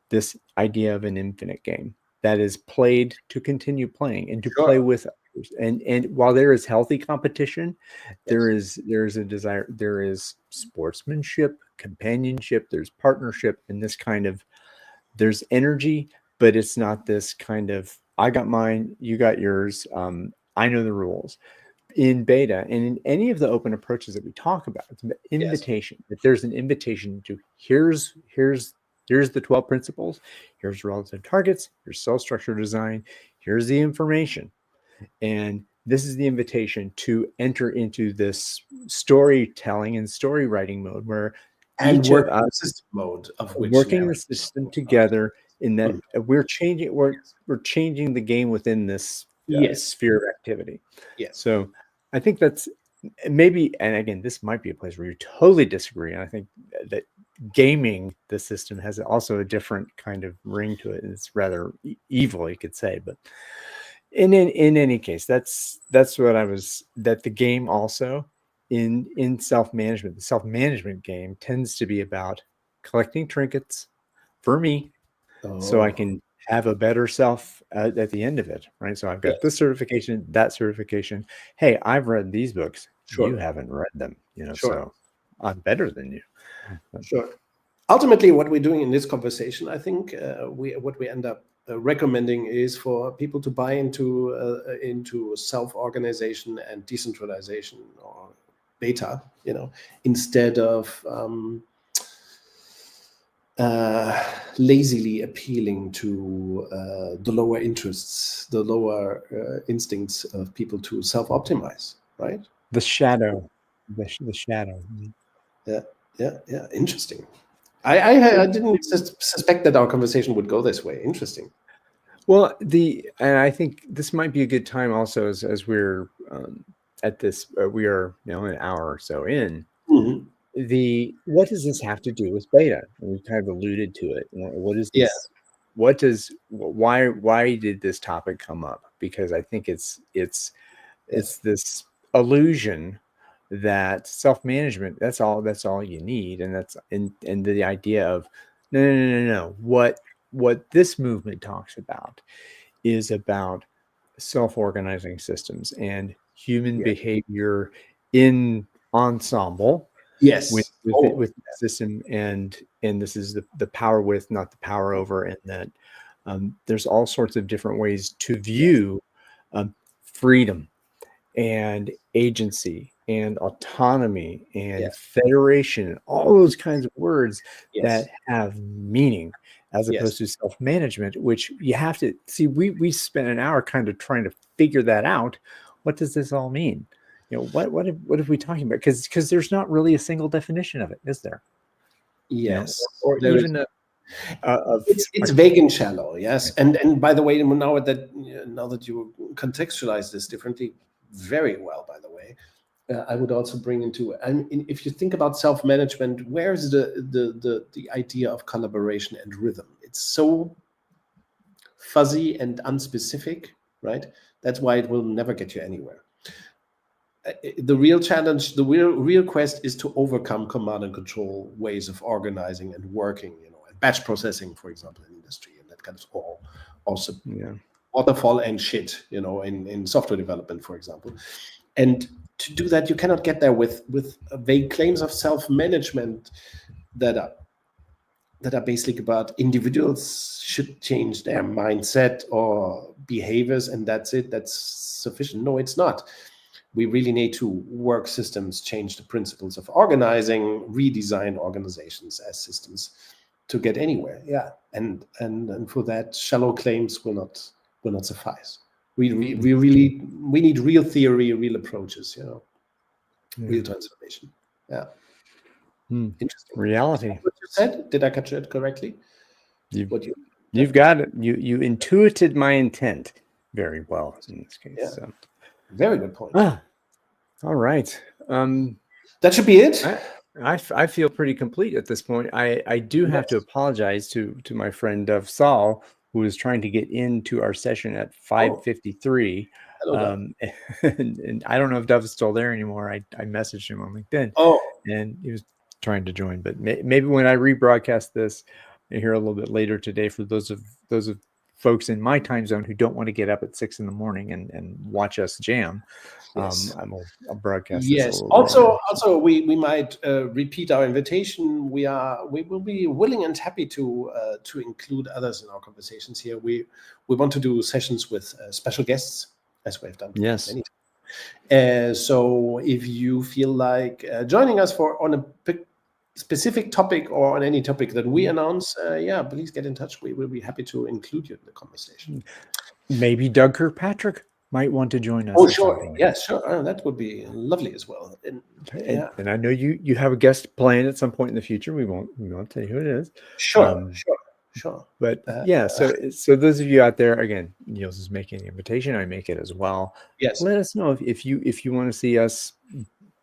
this idea of an infinite game that is played to continue playing and to play Sure. with others. And while there is healthy competition, Yes. there is a desire, there is sportsmanship, companionship, there's partnership, and this kind of, there's energy, but it's not this kind of, I got mine, you got yours, I know the rules. In beta and in any of the open approaches that we talk about, it's an invitation. If there's an invitation to here's the 12 principles, here's relative targets, here's cell structure design, here's the information, and this is the invitation to enter into this storytelling and story writing mode where And each of work us system mode of which working the narrative system together, in that we're changing the game within this Yes. sphere of activity. Yes. So I think that's maybe, and again, this might be a place where you totally disagree. And I think that gaming the system has also a different kind of ring to it. It's rather evil, you could say. But in any case, that's what I was, that the game also in self-management, the self-management game tends to be about collecting trinkets for me, so I can have a better self at the end of it, right? So I've got this certification, that certification. Hey, I've read these books. Sure. You haven't read them, Sure. So I'm better than you. Sure. Ultimately, what we're doing in this conversation, I think, what we end up recommending is for people to buy into self-organization and decentralization, or beta, instead of lazily appealing to the lower interests, the lower instincts of people to self-optimize, right? The shadow, the shadow. Yeah. Interesting. I didn't suspect that our conversation would go this way. Interesting. Well, and I think this might be a good time also, as we're at this, we are an hour or so in. Mm-hmm. What does this have to do with beta? And we kind of alluded to it. What is this? Yeah. Why did this topic come up? Because I think it's this illusion that self-management, that's all you need, and that's and the idea of no. What this movement talks about is about self-organizing systems and human behavior in ensemble. Yes. With the system, and this is the power with, not the power over, and that there's all sorts of different ways to view freedom and agency and autonomy and federation, all those kinds of words that have meaning, as opposed to self-management, which you have to see. We spent an hour kind of trying to figure that out. What does this all mean? What are we talking about? Because there's not really a single definition of it, is there? Yes. Or there even it's vague and shallow. Yes. And by the way, now that you contextualize this differently, very well, by the way, I would also bring into, and if you think about self-management, where's the idea of collaboration and rhythm? It's so fuzzy and unspecific, right? That's why it will never get you anywhere. The real challenge, the real quest, is to overcome command and control ways of organizing and working, and batch processing, for example, in industry, and that kind of all also waterfall and shit, in software development, for example. And to do that, you cannot get there with vague claims of self-management that are basically about individuals should change their mindset or behaviors, and that's it. That's sufficient. No, it's not. we really need to work systems, change the principles of organizing, redesign organizations as systems to get anywhere. Yeah, and for that, shallow claims will not suffice. We need real theory, real approaches. Real transformation. Yeah. Interesting. Reality. What you said? Did I catch it correctly? You've got it. You intuited my intent very well in this case. Yeah. So. Very good point. All right. That should be it. I feel pretty complete at this point. I do have to apologize to my friend Dov Saul, who was trying to get into our session at 5:53. And I don't know if Dov is still there anymore. I messaged him on LinkedIn. And he was trying to join, but maybe when I rebroadcast this here a little bit later today, for those of folks in my time zone who don't want to get up at 6 a.m. and watch us jam, yes. I'll broadcast. Yes. Also, we might repeat our invitation. We will be willing and happy to include others in our conversations here. We want to do sessions with special guests, as we've done many times. So if you feel like joining us on a specific topic or on any topic that we announce, please get in touch. We will be happy to include you in the conversation. Maybe Doug Kirkpatrick might want to join us. Oh, sure. Yes, sure. That would be lovely as well. And I know you have a guest planned at some point in the future. We won't tell you who it is. Sure. But so those of you out there, again, Niels is making the invitation. I make it as well. Yes. Let us know if you want to see us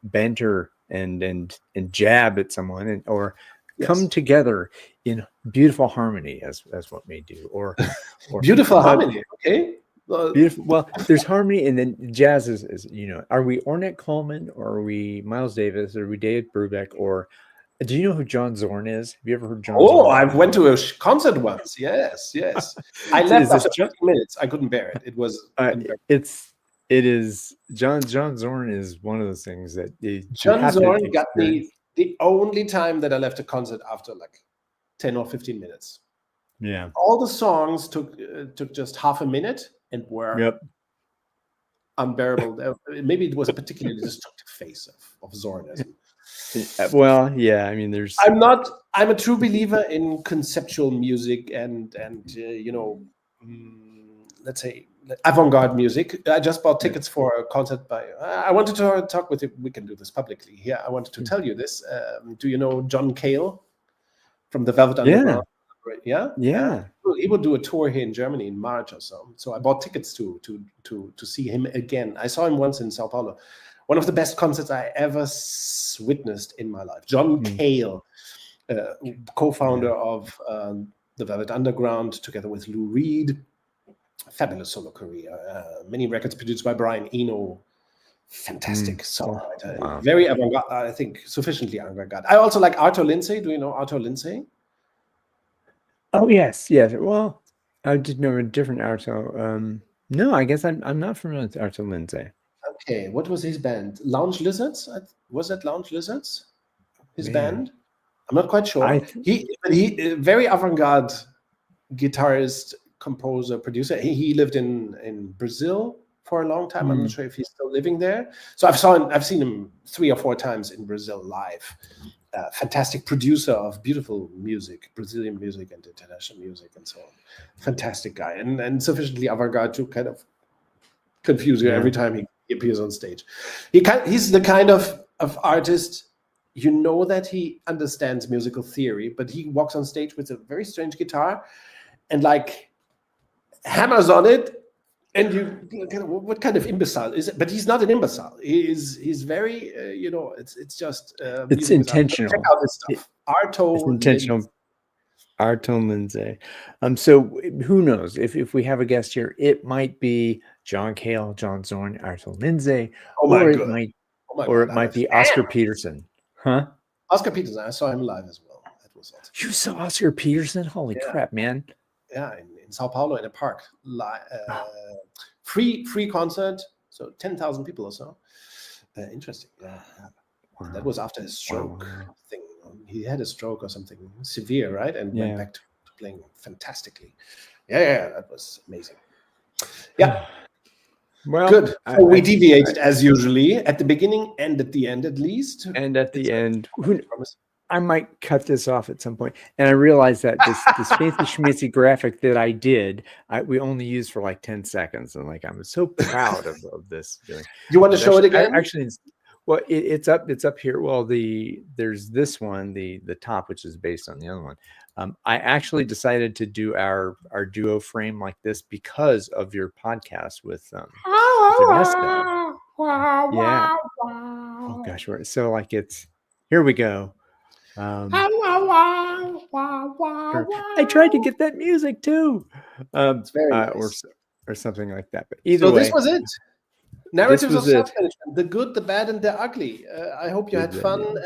banter and jab at someone or come together in beautiful harmony as what we do or beautiful harmony. Okay. Beautiful. Well, there's harmony, and then jazz is are we Ornette Coleman, or are we Miles Davis, or are we David Brubeck, or do you know who John Zorn is? Have you ever heard John Zorn? I went to a concert once. Yes. I left after 50 minutes. I couldn't bear it. It was. It is John Zorn is one of those things that John Zorn got me the only time that I left a concert after like 10 or 15 minutes. Yeah. All the songs took just half a minute and were unbearable. Maybe it was a particularly destructive phase of Zornism. Well, yeah. I mean, I'm a true believer in conceptual music and let's say avant-garde music. I just bought tickets for a concert by. I wanted to talk with you. We can do this publicly here. I wanted to tell you this. Do you know John Cale from the Velvet Underground? Yeah. He will do a tour here in Germany in March or so. So I bought tickets to see him again. I saw him once in Sao Paulo. One of the best concerts I ever witnessed in my life. John Cale, co-founder of the Velvet Underground, together with Lou Reed. Fabulous solo career. Many records produced by Brian Eno. Fantastic songwriter. Wow. Very avant-garde. I think sufficiently avant-garde. I also like Arthur Lindsay. Do you know Arthur Lindsay? Oh yes. Well, I did know a different Arto. No, I guess I'm not familiar with Arto Lindsay. Okay, what was his band? Lounge Lizards? Was it Lounge Lizards? His band? I'm not quite sure. He very avant-garde guitarist, composer, producer. He lived in Brazil for a long time. I'm not sure if he's still living there. So I've seen him 3 or 4 times in Brazil live. Fantastic producer of beautiful music, Brazilian music and international music and so on. Fantastic guy and sufficiently avant-garde to kind of confuse you every time he appears on stage. He's the kind of artist, that he understands musical theory, but he walks on stage with a very strange guitar and like hammers on it. And what kind of imbecile is it? But he's not an imbecile. He's very, it's just. It's intentional. Check out this stuff. It's intentional. Arto Lindsay. So who knows? If we have a guest here, it might be John Cale, John Zorn, Arto Lindsay, or it might be Oscar Peterson. Huh? Oscar Peterson. I saw him live as well. That was awesome. You saw Oscar Peterson? Holy crap, man! Yeah, in Sao Paulo in a park. Free concert, so 10,000 people or so. Interesting. Yeah. Wow. That was after his stroke thing. He had a stroke or something severe, right? And went back to playing fantastically. Yeah, that was amazing. Yeah. Well, Good. So we deviated as usually at the beginning and at the end, at least. And at the end, promise. I might cut this off at some point. And I realized that this fancy schmancy graphic that I did, we only used for like 10 seconds. And like, I'm so proud of this doing. You want to show it again? Actually, well, it's up here. Well, there's this one, the top, which is based on the other one. I actually decided to do our duo frame like this because of your podcast with Ernesto. Yeah. Oh gosh, so like here we go. I tried to get that music too, it's very nice. or something like that. But either way, this was it. Narratives of self-management, the good, the bad, and the ugly. I hope you had fun.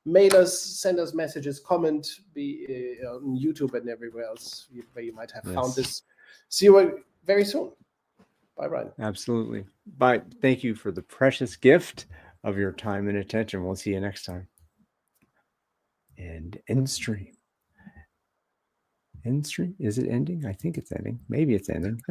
Mail us, send us messages, comment, be on YouTube and everywhere else where you might have found this. See you very soon. Bye, Ryan. Absolutely. Bye. Thank you for the precious gift of your time and attention. We'll see you next time. And end stream. End stream? Is it ending? I think it's ending. Maybe it's ending.